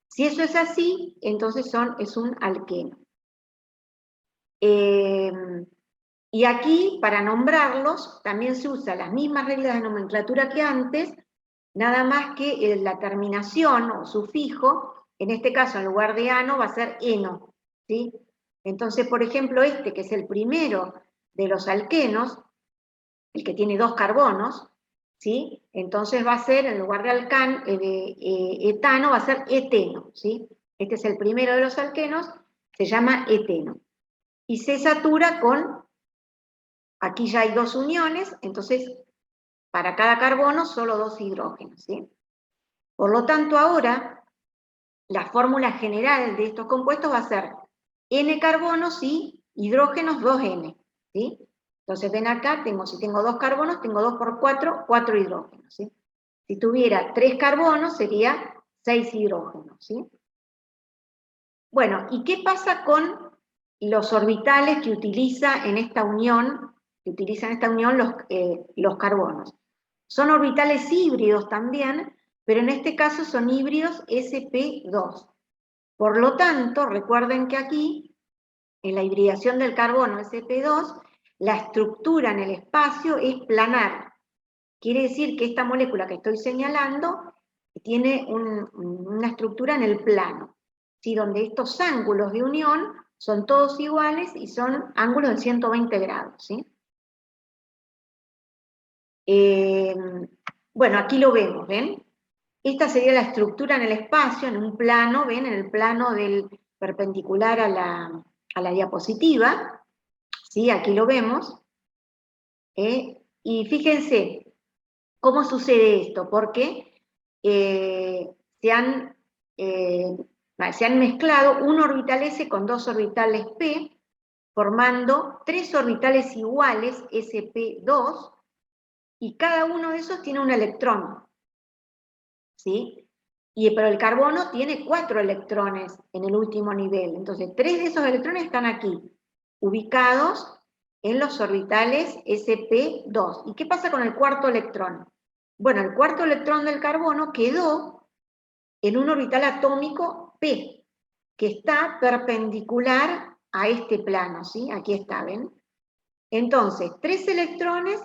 Si eso es así, entonces es un alqueno. Y aquí, para nombrarlos, también se usan las mismas reglas de nomenclatura que antes, nada más que la terminación o sufijo, en este caso en lugar de ano va a ser eno, ¿sí? Entonces, por ejemplo, este que es el primero de los alquenos, el que tiene 2 carbonos, ¿sí? Entonces va a ser, en lugar de etano, va a ser eteno, ¿sí? Este es el primero de los alquenos, se llama eteno. Y se satura aquí ya hay 2 uniones, entonces para cada carbono solo 2 hidrógenos, ¿sí? Por lo tanto, ahora la fórmula general de estos compuestos va a ser N carbonos y hidrógenos 2N, ¿sí? Entonces ven acá, si tengo 2 carbonos, tengo 2 por 4, 4 hidrógenos, ¿sí? Si tuviera 3 carbonos, sería 6 hidrógenos, ¿sí? Bueno, ¿y qué pasa con los orbitales que utilizan en esta unión los carbonos? Son orbitales híbridos también, pero en este caso son híbridos sp2. Por lo tanto, recuerden que aquí, en la hibridación del carbono sp2, la estructura en el espacio es planar. Quiere decir que esta molécula que estoy señalando tiene una estructura en el plano, ¿sí? Donde estos ángulos de unión son todos iguales y son ángulos de 120 grados, ¿sí? Bueno, aquí lo vemos, ¿ven? Esta sería la estructura en el espacio, en un plano, ¿ven? En el plano del perpendicular a la diapositiva, ¿sí? Aquí lo vemos. Y fíjense cómo sucede esto, porque se han mezclado un orbital S con dos orbitales P, formando tres orbitales iguales, sp2, y cada uno de esos tiene un electrón, ¿sí? Pero el carbono tiene 4 electrones en el último nivel, entonces 3 de esos electrones están aquí, ubicados en los orbitales sp2. ¿Y qué pasa con el cuarto electrón? Bueno, el cuarto electrón del carbono quedó en un orbital atómico p, que está perpendicular a este plano, ¿sí? Aquí está, ¿ven? Entonces, 3 electrones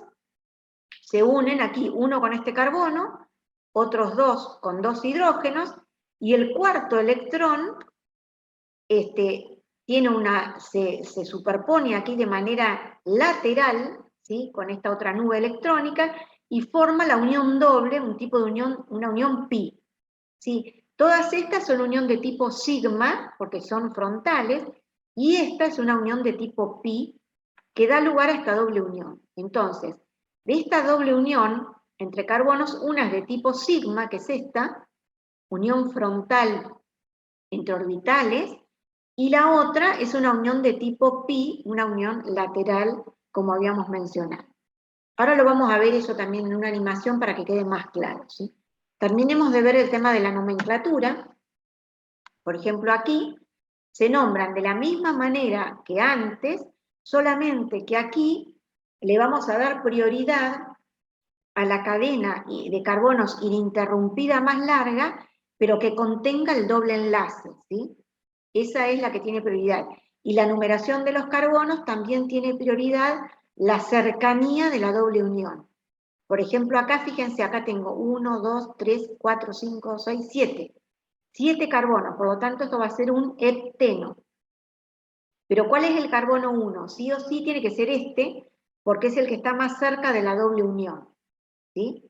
se unen aquí, uno con este carbono, otros dos con dos hidrógenos, y el cuarto electrón se superpone aquí de manera lateral, ¿sí? Con esta otra nube electrónica, y forma la unión doble, un tipo de unión, una unión pi, ¿sí? Todas estas son unión de tipo sigma, porque son frontales, y esta es una unión de tipo pi, que da lugar a esta doble unión. Entonces, de esta doble unión entre carbonos, una es de tipo sigma, que es esta, unión frontal entre orbitales, y la otra es una unión de tipo pi, una unión lateral, como habíamos mencionado. Ahora lo vamos a ver eso también en una animación para que quede más claro, ¿sí? Terminemos de ver el tema de la nomenclatura. Por ejemplo, aquí se nombran de la misma manera que antes, solamente que aquí le vamos a dar prioridad a la cadena de carbonos ininterrumpida más larga, pero que contenga el doble enlace, ¿sí? Esa es la que tiene prioridad. Y la numeración de los carbonos también tiene prioridad la cercanía de la doble unión. Por ejemplo, acá, fíjense, acá tengo 1, 2, 3, 4, 5, 6, 7. 7 carbonos, por lo tanto esto va a ser un hepteno. Pero ¿cuál es el carbono 1? Sí o sí tiene que ser este, porque es el que está más cerca de la doble unión, ¿sí?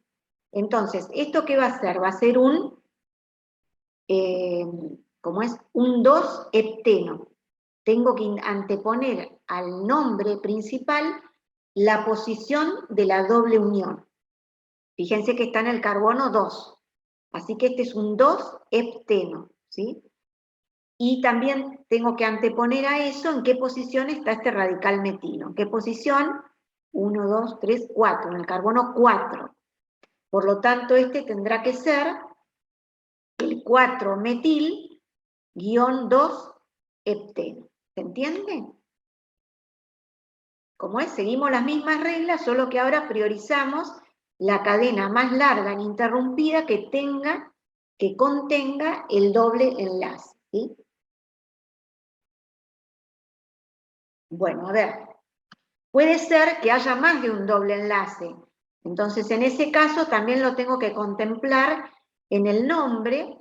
Entonces, ¿esto qué va a ser? Va a ser un, como es, un 2-hepteno. Tengo que anteponer al nombre principal la posición de la doble unión. Fíjense que está en el carbono 2. Así que este es un 2-hepteno, ¿sí? Y también tengo que anteponer a eso en qué posición está este radical metilo. ¿En qué posición? 1, 2, 3, 4, en el carbono 4. Por lo tanto, este tendrá que ser el 4-metil-2-hepteno. ¿Se entiende? Como es, seguimos las mismas reglas, solo que ahora priorizamos la cadena más larga e interrumpida que contenga el doble enlace, ¿sí? Bueno, a ver, puede ser que haya más de un doble enlace, entonces en ese caso también lo tengo que contemplar en el nombre,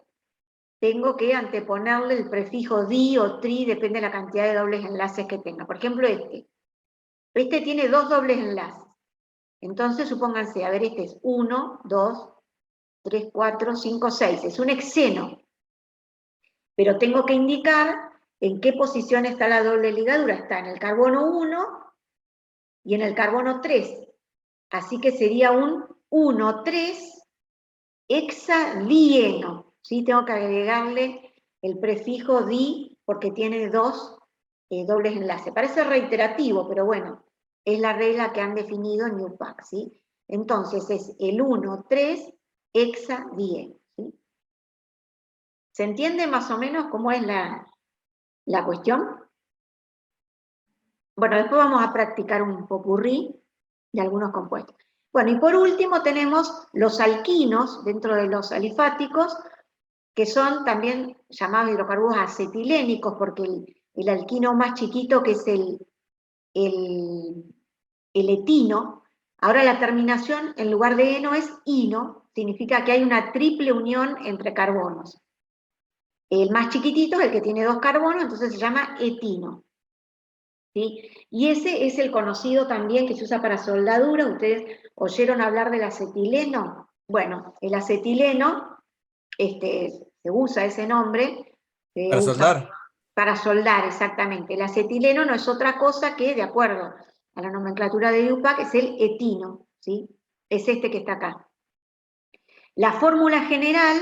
tengo que anteponerle el prefijo di o tri, depende de la cantidad de dobles enlaces que tenga. Por ejemplo, este tiene 2 dobles enlaces, entonces supónganse, a ver, este es 1, 2, 3, 4, 5, 6, es un hexeno, pero tengo que indicar en qué posición está la doble ligadura, está en el carbono 1 y en el carbono 3, así que sería un 1,3 hexadieno, ¿sí? Tengo que agregarle el prefijo di porque tiene 2 dobles enlaces. Parece reiterativo, pero bueno, es la regla que han definido en NUPAC, ¿sí? Entonces es el 1,3 hexadieno, ¿sí? ¿Se entiende más o menos cómo es la cuestión? Bueno, después vamos a practicar un popurrí de algunos compuestos. Bueno, y por último tenemos los alquinos dentro de los alifáticos, que son también llamados hidrocarburos acetilénicos, porque el alquino más chiquito, que es el etino, ahora la terminación en lugar de eno es ino, significa que hay una triple unión entre carbonos. El más chiquitito es el que tiene 2 carbonos, entonces se llama etino. ¿Sí? Y ese es el conocido también que se usa para soldadura. ¿Ustedes oyeron hablar del acetileno? Bueno, el acetileno, se usa ese nombre, se Para usa soldar. para soldar, exactamente. El acetileno no es otra cosa que, de acuerdo a la nomenclatura de IUPAC, es el etino, ¿sí? Es este que está acá. La fórmula general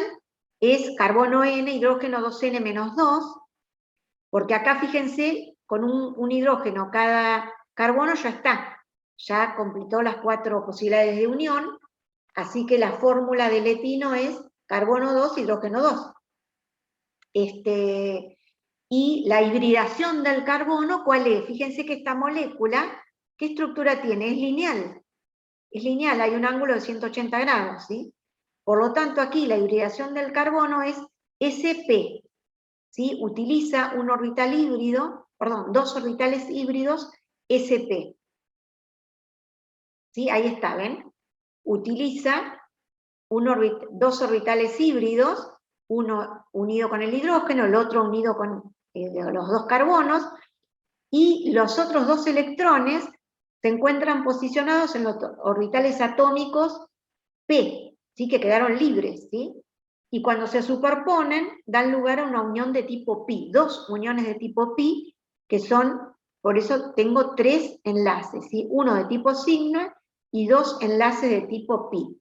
es carbono N, hidrógeno 2N-2, porque acá fíjense, con un hidrógeno cada carbono ya está, ya completó las 4 posibilidades de unión, así que la fórmula del etino es carbono 2, hidrógeno 2. Y la hibridación del carbono, ¿cuál es? Fíjense que esta molécula, ¿qué estructura tiene? Es lineal. Es lineal, hay un ángulo de 180 grados, ¿sí? Por lo tanto, aquí la hibridación del carbono es sp, ¿sí? Utiliza un orbital híbrido, perdón, 2 orbitales híbridos sp. ¿Sí? Ahí está, ¿ven? Utiliza 2 orbitales híbridos, uno unido con el hidrógeno, el otro unido con los 2 carbonos, y los otros 2 electrones se encuentran posicionados en los orbitales atómicos p, ¿sí? Que quedaron libres, ¿sí? Y cuando se superponen, dan lugar a una unión de tipo pi, 2 uniones de tipo pi, que son, por eso tengo 3 enlaces, ¿sí? Uno de tipo sigma y 2 enlaces de tipo pi.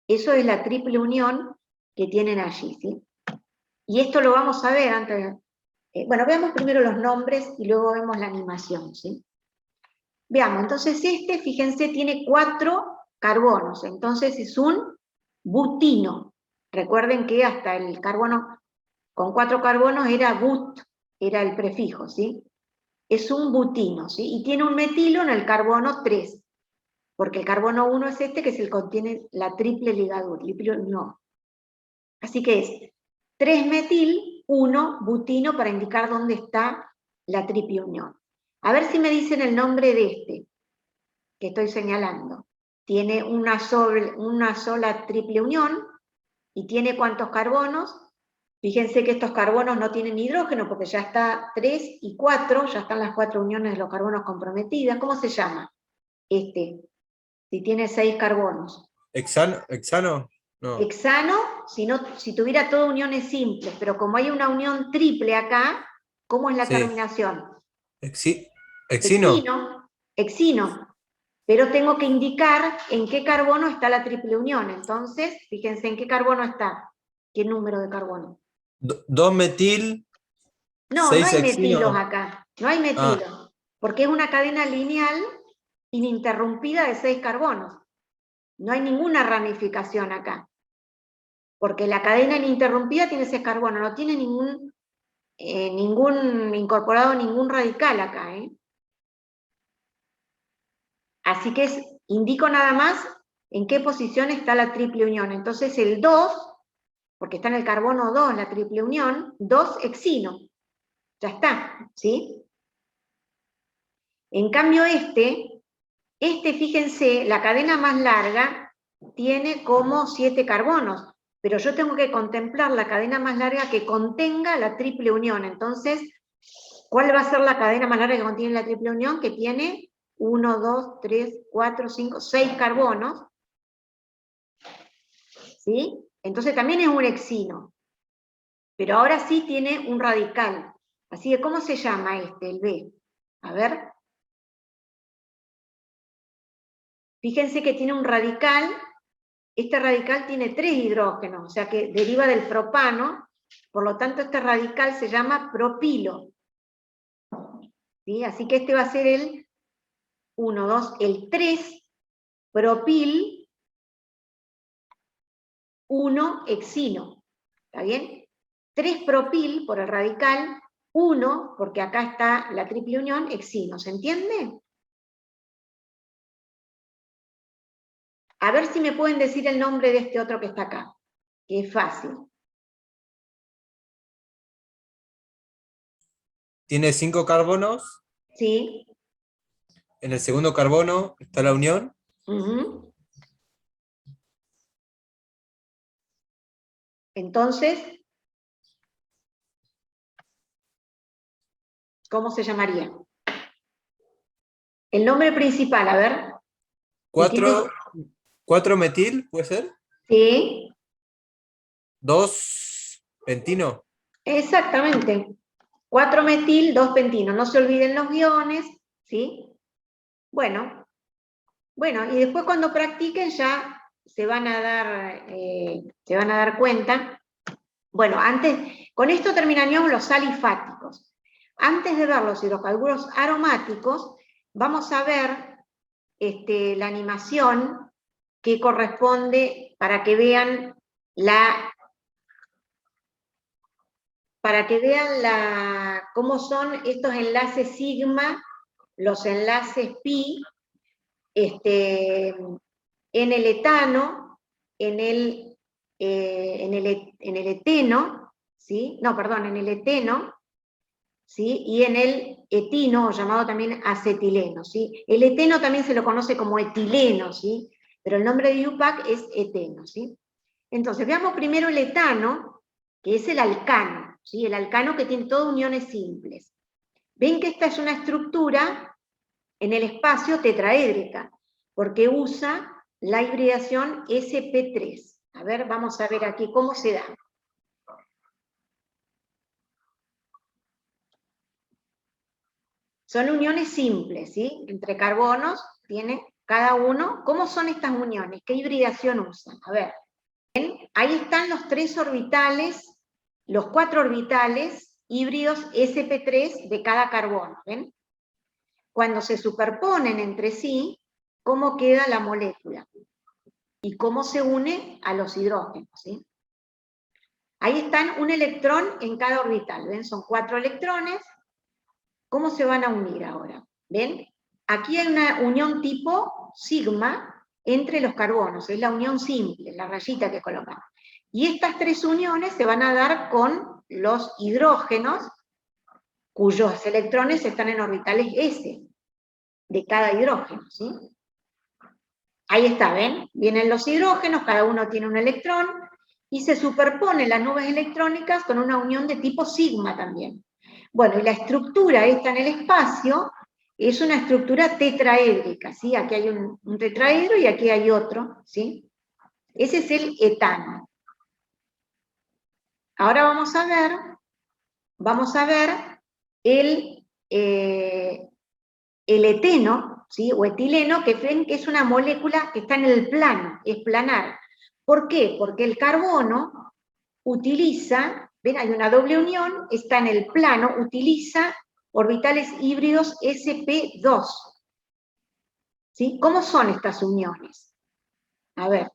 Eso es la triple unión que tienen allí, ¿sí? Y esto lo vamos a ver antes. Bueno, veamos primero los nombres y luego vemos la animación, ¿sí? Veamos, entonces fíjense, tiene 4 carbonos, entonces es un butino. Recuerden que hasta el carbono con 4 carbonos era but, era el prefijo, ¿sí? Es un butino, ¿sí? Y tiene un metilo en el carbono 3, porque el carbono 1 es que es el que contiene la triple ligadura, no. Así que es 3-metil, 1-butino, para indicar dónde está la triple unión. A ver si me dicen el nombre de que estoy señalando. Tiene una sola triple unión, y tiene ¿cuántos carbonos? Fíjense que estos carbonos no tienen hidrógeno, porque ya está 3 y 4, ya están las 4 uniones de los carbonos comprometidas. ¿Cómo se llama? Si tiene 6 carbonos. ¿Hexano? No. Hexano, si tuviera todas uniones simples, pero como hay una unión triple acá, ¿cómo es la Sí. terminación? ¿Hexino? Hexino. Pero tengo que indicar en qué carbono está la triple unión. Entonces, fíjense en qué carbono está. ¿Qué número de carbono? 2-metil, No, no 6 hay metilos hexino. acá. No hay Ah, metilos. Porque es una cadena lineal ininterrumpida de 6 carbonos. No hay ninguna ramificación acá. Porque la cadena ininterrumpida tiene 6 carbonos. No tiene ningún incorporado ningún radical acá. Así que indico nada más en qué posición está la triple unión. Entonces el 2, porque está en el carbono 2 la triple unión, 2 hexino. Ya está, ¿sí? En cambio fíjense, la cadena más larga tiene como 7 carbonos, pero yo tengo que contemplar la cadena más larga que contenga la triple unión. Entonces, ¿cuál va a ser la cadena más larga que contiene la triple unión? Que tiene 1, 2, 3, 4, 5, 6 carbonos, ¿sí? Entonces también es un hexino, pero ahora sí tiene un radical. Así que, ¿cómo se llama el B? A ver. Fíjense que tiene un radical, este radical tiene 3 hidrógenos, o sea que deriva del propano, por lo tanto este radical se llama propilo. ¿Sí? Así que este va a ser el 1, 2, el 3, propil, 1, hexino. ¿Está bien? 3 propil por el radical, 1, porque acá está la triple unión, hexino. ¿Se entiende? A ver si me pueden decir el nombre de este otro que está acá, que es fácil. Tiene 5 carbonos. ¿Sí? En el segundo carbono está la unión. Ujú. Entonces, ¿cómo se llamaría? El nombre principal, a ver. Si tiene... 4 metil, ¿puede ser? Sí, 2 pentino. exactamente. 4-metil, 2-pentino. No se olviden los guiones, ¿sí? Bueno, y después cuando practiquen ya se van a dar cuenta. Bueno, con esto terminaríamos los alifáticos. Antes de ver los hidrocarburos aromáticos, vamos a ver la animación que corresponde para que vean cómo son estos enlaces sigma, los enlaces pi, en el etano, en el eteno, ¿sí? No, perdón, en el eteno, ¿sí? Y en el etino, llamado también acetileno, ¿sí? El eteno también se lo conoce como etileno, ¿sí? Pero el nombre de IUPAC es eteno, ¿sí? Entonces, veamos primero el etano, que es el alcano, ¿sí? El alcano que tiene todas uniones simples. Ven que esta es una estructura en el espacio tetraédrica, porque usa la hibridación sp3. A ver, vamos a ver aquí cómo se da. Son uniones simples, ¿sí? Entre carbonos, tiene cada uno. ¿Cómo son estas uniones? ¿Qué hibridación usan? A ver, ¿ven? Ahí están los 3 orbitales, los 4 orbitales híbridos sp3 de cada carbono, ¿ven? Cuando se superponen entre sí, ¿cómo queda la molécula? Y cómo se une a los hidrógenos, ¿sí? Ahí están un electrón en cada orbital, ¿ven? Son 4 electrones. ¿Cómo se van a unir ahora? ¿Ven? Aquí hay una unión tipo sigma entre los carbonos, es la unión simple, la rayita que colocamos. Y estas 3 uniones se van a dar con los hidrógenos, cuyos electrones están en orbitales S, de cada hidrógeno, ¿sí? Ahí está, ¿ven? Vienen los hidrógenos, cada uno tiene un electrón, y se superponen las nubes electrónicas con una unión de tipo sigma también. Bueno, y la estructura esta en el espacio es una estructura tetraédrica, ¿sí? Aquí hay un tetraedro y aquí hay otro, ¿sí? Ese es el etano. Ahora vamos a ver el eteno, ¿sí? O etileno, que ven que es una molécula que está en el plano, es planar. ¿Por qué? Porque el carbono utiliza, ven, hay una doble unión, está en el plano, utiliza orbitales híbridos sp2. ¿Sí? ¿Cómo son estas uniones? A ver.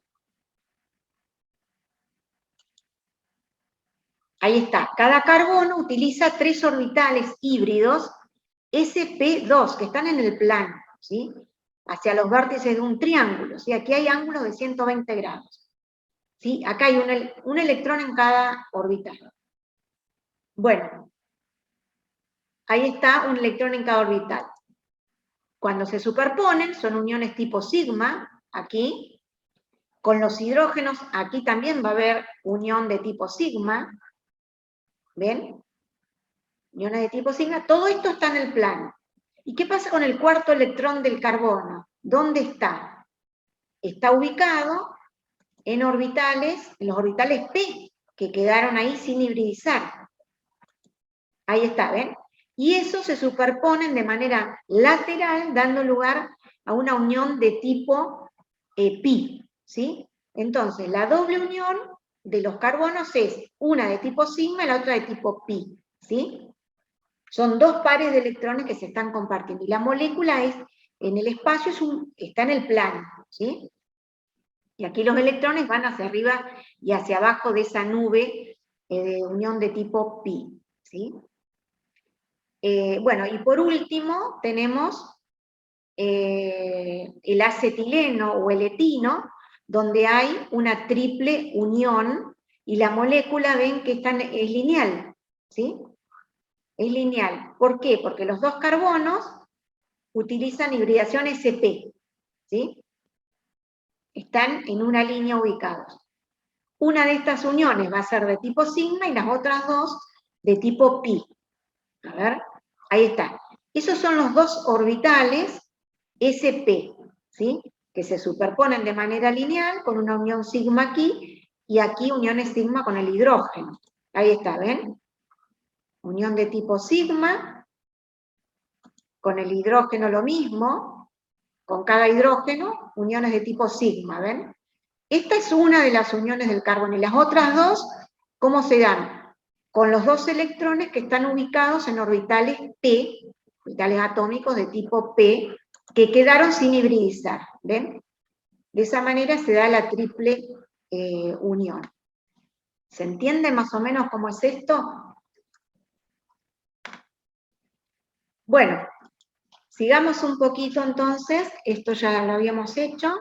Ahí está. Cada carbono utiliza 3 orbitales híbridos sp2, que están en el plano, ¿sí? Hacia los vértices de un triángulo, ¿sí? Aquí hay ángulos de 120 grados. ¿Sí? Acá hay un electrón en cada orbital. Bueno, ahí está un electrón en cada orbital. Cuando se superponen, son uniones tipo sigma, aquí. Con los hidrógenos, aquí también va a haber unión de tipo sigma. ¿Ven? Uniones de tipo sigma. Todo esto está en el plano. ¿Y qué pasa con el cuarto electrón del carbono? ¿Dónde está? Está ubicado en orbitales, en los orbitales p, que quedaron ahí sin hibridizar. Ahí está, ¿ven? Y eso se superponen de manera lateral, dando lugar a una unión de tipo pi, ¿sí? Entonces, la doble unión de los carbonos es una de tipo sigma y la otra de tipo pi, ¿sí? Son 2 pares de electrones que se están compartiendo. Y la molécula en el espacio está en el plano, ¿sí? Y aquí los electrones van hacia arriba y hacia abajo de esa nube de unión de tipo pi, ¿sí? Bueno, y por último tenemos el acetileno o el etino, donde hay una triple unión, y la molécula, ven que es lineal, ¿sí? Es lineal. ¿Por qué? Porque los dos carbonos utilizan hibridación sp, ¿sí? Están en una línea ubicados. Una de estas uniones va a ser de tipo sigma y las otras dos de tipo pi. A ver, ahí está. Esos son los dos orbitales sp, ¿sí? Que se superponen de manera lineal con una unión sigma aquí, y aquí uniones sigma con el hidrógeno. Ahí está, ¿ven? Unión de tipo sigma, con el hidrógeno lo mismo, con cada hidrógeno, uniones de tipo sigma, ¿ven? Esta es una de las uniones del carbono, y las otras dos, ¿cómo se dan? Con los dos electrones que están ubicados en orbitales p, orbitales atómicos de tipo p, que quedaron sin hibridizar, ¿ven? De esa manera se da la triple unión. ¿Se entiende más o menos cómo es esto? Bueno, sigamos un poquito entonces, esto ya lo habíamos hecho.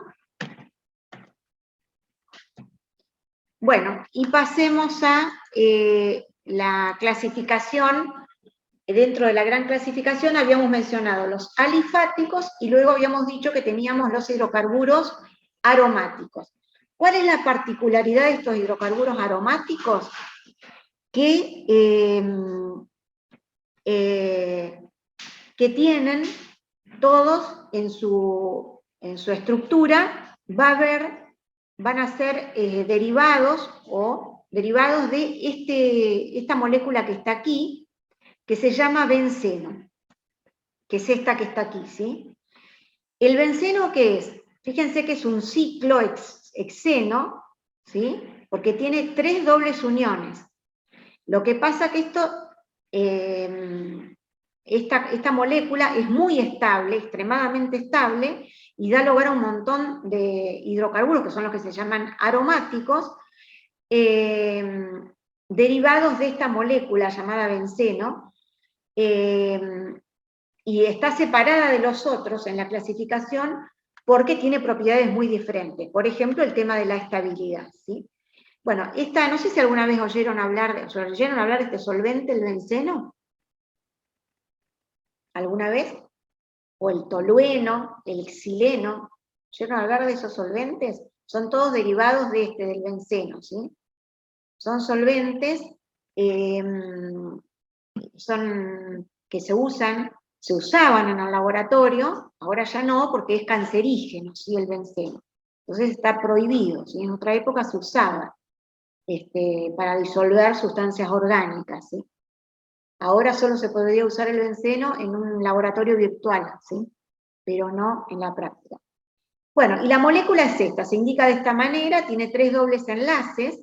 Bueno, y pasemos a la clasificación. Dentro de la gran clasificación habíamos mencionado los alifáticos y luego habíamos dicho que teníamos los hidrocarburos aromáticos. ¿Cuál es la particularidad de estos hidrocarburos aromáticos? Que tienen todos en su estructura, van a ser derivados de esta molécula que está aquí, que se llama benceno, que es esta que está aquí, ¿sí? ¿El benceno qué es? Fíjense que es un ciclo hexeno, ¿sí? Porque tiene 3 dobles uniones. Lo que pasa que esta molécula es muy estable, extremadamente estable, y da lugar a un montón de hidrocarburos, que son los que se llaman aromáticos, derivados de esta molécula llamada benceno, y está separada de los otros en la clasificación porque tiene propiedades muy diferentes. Por ejemplo, el tema de la estabilidad, ¿sí? Bueno, no sé si alguna vez oyeron hablar de este solvente, el benceno. ¿Alguna vez? O el tolueno, el xileno. ¿Oyeron hablar de esos solventes? Son todos derivados del benceno, ¿sí? Son solventes que se usaban en el laboratorio, ahora ya no, porque es cancerígeno, ¿sí? El benceno. Entonces está prohibido, ¿sí? En otra época se usaba para disolver sustancias orgánicas, ¿sí? Ahora solo se podría usar el benceno en un laboratorio virtual, ¿sí? Pero no en la práctica. Bueno, y la molécula es esta, se indica de esta manera, tiene 3 dobles enlaces,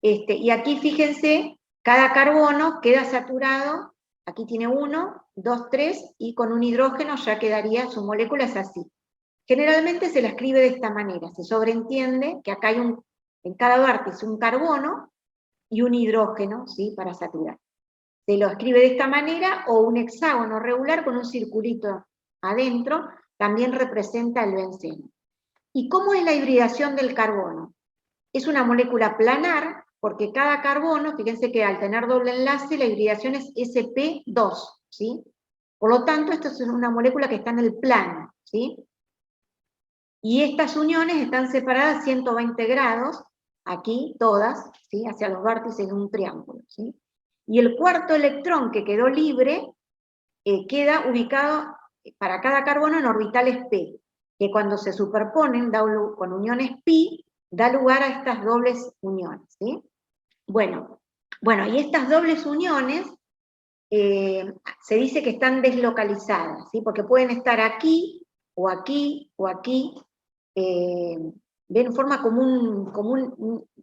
y aquí fíjense, cada carbono queda saturado, aquí tiene 1, 2, 3, y con un hidrógeno ya quedaría, su molécula es así. Generalmente se la escribe de esta manera, se sobreentiende que acá hay en cada vértice un carbono y un hidrógeno, ¿sí? Para saturar. Se lo escribe de esta manera, o un hexágono regular con un circulito adentro, también representa el benceno. ¿Y cómo es la hibridación del carbono? Es una molécula planar, porque cada carbono, fíjense que al tener doble enlace, la hibridación es sp2, ¿sí? Por lo tanto, esto es una molécula que está en el plano, ¿sí? Y estas uniones están separadas a 120 grados, aquí todas, ¿sí? Hacia los vértices de un triángulo, ¿sí? Y el cuarto electrón que quedó libre queda ubicado para cada carbono en orbitales p, que cuando se superponen con uniones pi, da lugar a estas dobles uniones, ¿sí? Bueno, y estas dobles uniones se dice que están deslocalizadas, ¿sí? Porque pueden estar aquí, o aquí, o aquí, ven, forma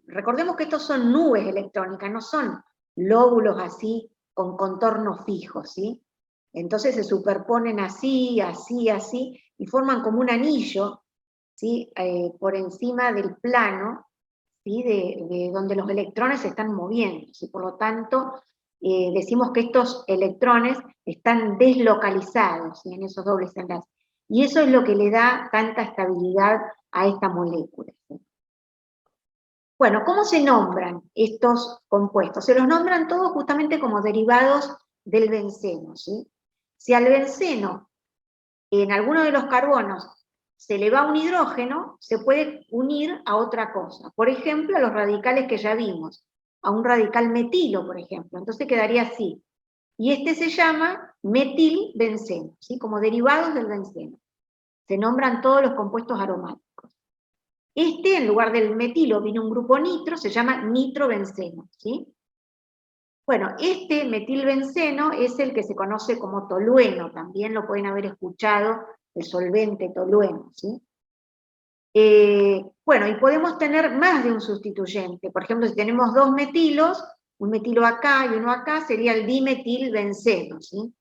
recordemos que estos son nubes electrónicas, no son lóbulos así, con contornos fijos, ¿sí? Entonces se superponen así, así, así, y forman como un anillo, ¿sí? Por encima del plano, ¿sí? de donde los electrones se están moviendo, y por lo tanto decimos que estos electrones están deslocalizados, ¿sí? En esos dobles enlaces. Y eso es lo que le da tanta estabilidad a esta molécula. Bueno, ¿cómo se nombran estos compuestos? Se los nombran todos justamente como derivados del benceno, ¿sí? Si al benceno, en alguno de los carbonos, se le va un hidrógeno, se puede unir a otra cosa. Por ejemplo, a los radicales que ya vimos, a un radical metilo, por ejemplo. Entonces quedaría así. Y este se llama metilbenceno, ¿sí? Como derivados del benceno. Se nombran todos los compuestos aromáticos. Este, en lugar del metilo, viene un grupo nitro, se llama nitrobenceno, ¿sí? Bueno, este metilbenceno es el que se conoce como tolueno, también lo pueden haber escuchado, el solvente tolueno, ¿sí? Bueno, y podemos tener más de un sustituyente. Por ejemplo, si tenemos dos metilos, un metilo acá y uno acá, sería el dimetilbenceno, ¿sí?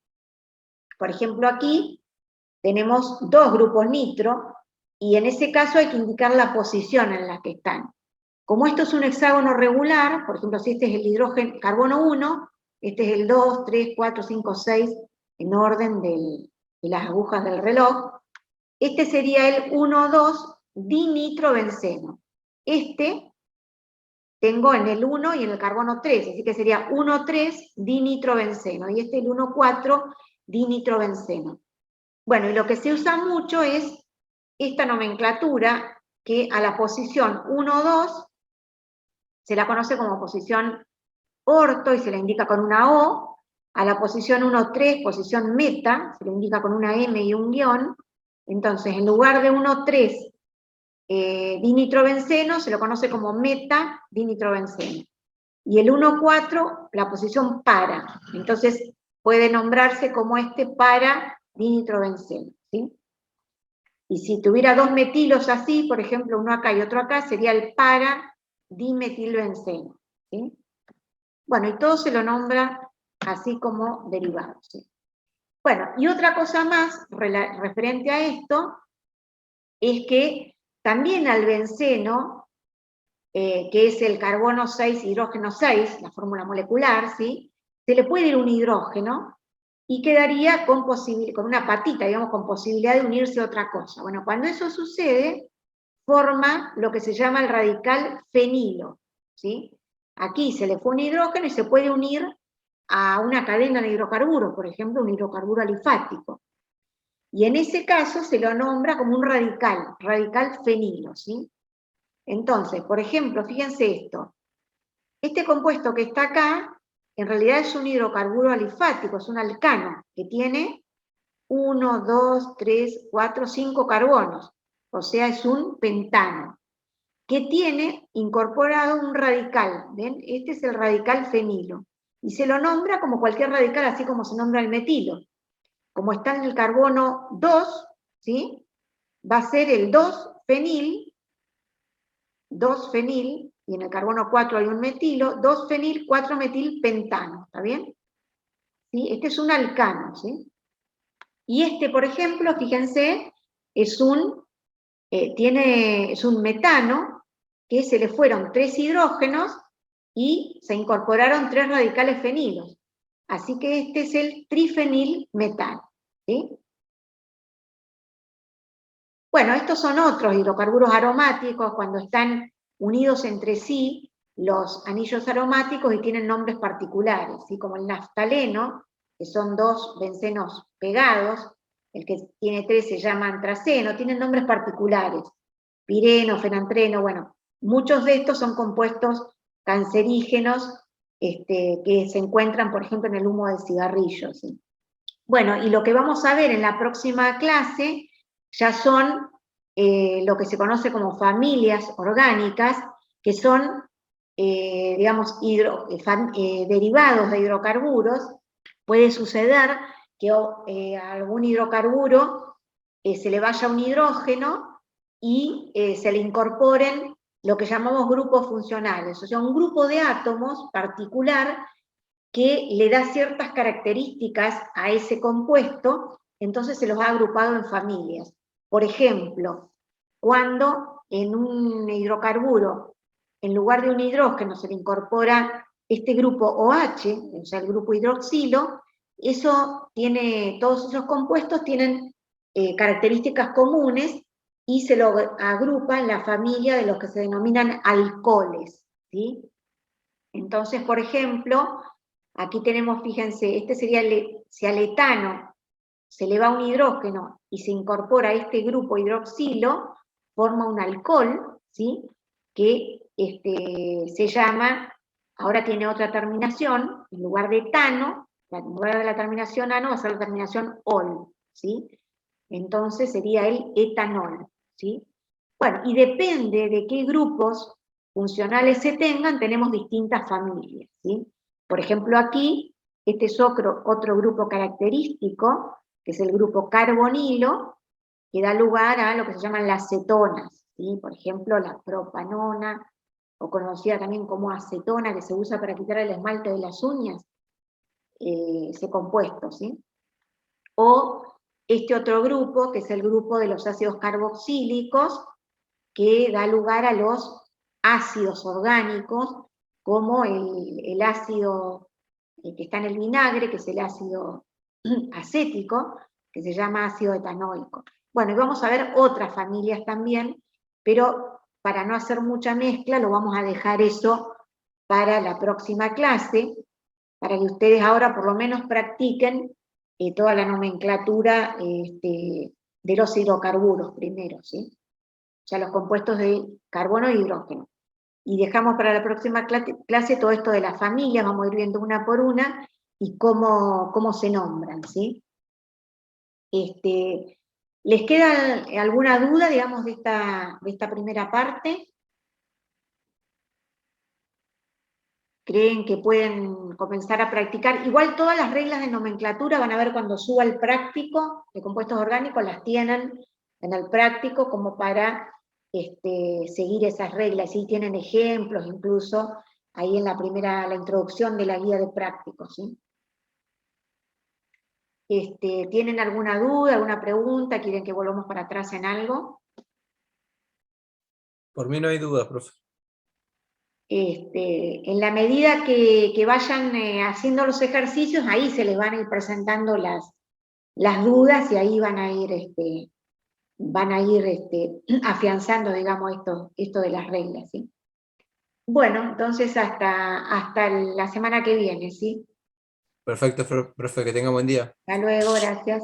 Por ejemplo, aquí tenemos dos grupos nitro, y en ese caso hay que indicar la posición en la que están. Como esto es un hexágono regular, por ejemplo, si este es el hidrógeno, carbono 1, este es el 2, 3, 4, 5, 6, en orden de las agujas del reloj, este sería el 1, 2, dinitrobenceno. Este tengo en el 1 y en el carbono 3, así que sería 1, 3, dinitrobenceno, y este el 1, 4, dinitrobenceno. Bueno, y lo que se usa mucho es esta nomenclatura, que a la posición 1, 2 se la conoce como posición orto y se la indica con una O, a la posición 1, 3, posición meta, se la indica con una M y un guión. Entonces, en lugar de 1, 3, dinitrobenceno, se lo conoce como meta dinitrobenceno. Y el 1, 4, la posición para. Entonces, puede nombrarse como este para dinitrobenceno, ¿sí? Y si tuviera dos metilos así, por ejemplo, uno acá y otro acá, sería el para dimetilbenceno, ¿sí? Bueno, y todo se lo nombra así como derivado, ¿sí? Bueno, y otra cosa más referente a esto, es que también al benceno, que es el carbono 6, hidrógeno 6, la fórmula molecular, ¿sí? Se le puede ir un hidrógeno, y quedaría con una patita, digamos, con posibilidad de unirse a otra cosa. Bueno, cuando eso sucede, forma lo que se llama el radical fenilo, ¿sí? Aquí se le fue un hidrógeno y se puede unir a una cadena de hidrocarburos, por ejemplo, un hidrocarburo alifático. Y en ese caso se lo nombra como un radical fenilo, ¿sí? Entonces, por ejemplo, fíjense esto. Este compuesto que está acá, en realidad es un hidrocarburo alifático, es un alcano, que tiene 1, 2, 3, 4, 5 carbonos, o sea, es un pentano, que tiene incorporado un radical, ¿ven? Este es el radical fenilo, y se lo nombra como cualquier radical, así como se nombra el metilo. Como está en el carbono 2, ¿sí? Va a ser el 2-fenil, y en el carbono 4 hay un metilo, 2-fenil, 4-metilpentano, ¿está bien? ¿Sí? Este es un alcano, ¿sí? Y este, por ejemplo, fíjense, es un metano, que se le fueron 3 hidrógenos y se incorporaron 3 radicales fenilos. Así que este es el trifenilmetano, ¿sí? Bueno, estos son otros hidrocarburos aromáticos cuando están unidos entre sí los anillos aromáticos y tienen nombres particulares, ¿sí? Como el naftaleno, que son dos bencenos pegados, el que tiene 3 se llama antraceno, tienen nombres particulares, pireno, fenantreno, bueno, muchos de estos son compuestos cancerígenos que se encuentran, por ejemplo, en el humo del cigarrillo, ¿sí? Bueno, y lo que vamos a ver en la próxima clase ya son lo que se conoce como familias orgánicas, que son, digamos, derivados de hidrocarburos. Puede suceder que a algún hidrocarburo se le vaya un hidrógeno y se le incorporen lo que llamamos grupos funcionales, o sea, un grupo de átomos particular que le da ciertas características a ese compuesto, entonces se los ha agrupado en familias. Por ejemplo, cuando en un hidrocarburo, en lugar de un hidrógeno, se le incorpora este grupo OH, o sea, el grupo hidroxilo, todos esos compuestos tienen características comunes y se lo agrupa en la familia de los que se denominan alcoholes, ¿sí? Entonces, por ejemplo, aquí tenemos, fíjense, este sería, si al etano se le va un hidrógeno y se incorpora a este grupo hidroxilo, forma un alcohol, ¿sí? Que se llama, ahora tiene otra terminación, en lugar de etano, en lugar de la terminación ano va a ser la terminación ol, ¿sí? Entonces sería el etanol, ¿sí? Bueno, y depende de qué grupos funcionales se tengan, tenemos distintas familias, ¿sí? Por ejemplo, aquí, este es otro grupo característico, que es el grupo carbonilo, que da lugar a lo que se llaman las cetonas, ¿sí? Por ejemplo, la propanona, o conocida también como acetona, que se usa para quitar el esmalte de las uñas, ese compuesto, ¿sí? O este otro grupo, que es el grupo de los ácidos carboxílicos, que da lugar a los ácidos orgánicos, como el ácido que está en el vinagre, que es el ácido acético, que se llama ácido etanoico. Bueno, y vamos a ver otras familias también, pero para no hacer mucha mezcla, lo vamos a dejar eso para la próxima clase, para que ustedes ahora por lo menos practiquen toda la nomenclatura de los hidrocarburos primero, ¿sí? O sea, los compuestos de carbono e hidrógeno. Y dejamos para la próxima clase todo esto de las familias, vamos a ir viendo una por una y cómo se nombran, ¿sí? ¿Les queda alguna duda, digamos, de esta primera parte? ¿Creen que pueden comenzar a practicar? Igual todas las reglas de nomenclatura van a ver cuando suba el práctico de compuestos orgánicos, las tienen en el práctico como para seguir esas reglas, y tienen ejemplos incluso ahí en la introducción de la guía de prácticos, ¿sí? ¿Tienen alguna duda, alguna pregunta? ¿Quieren que volvamos para atrás en algo? Por mí no hay duda, profe. En la medida que vayan haciendo los ejercicios, ahí se les van a ir presentando las dudas y ahí van a ir afianzando, digamos, esto de las reglas, ¿sí? Bueno, entonces hasta la semana que viene, ¿sí? Perfecto, profe, que tenga buen día. Hasta luego, gracias.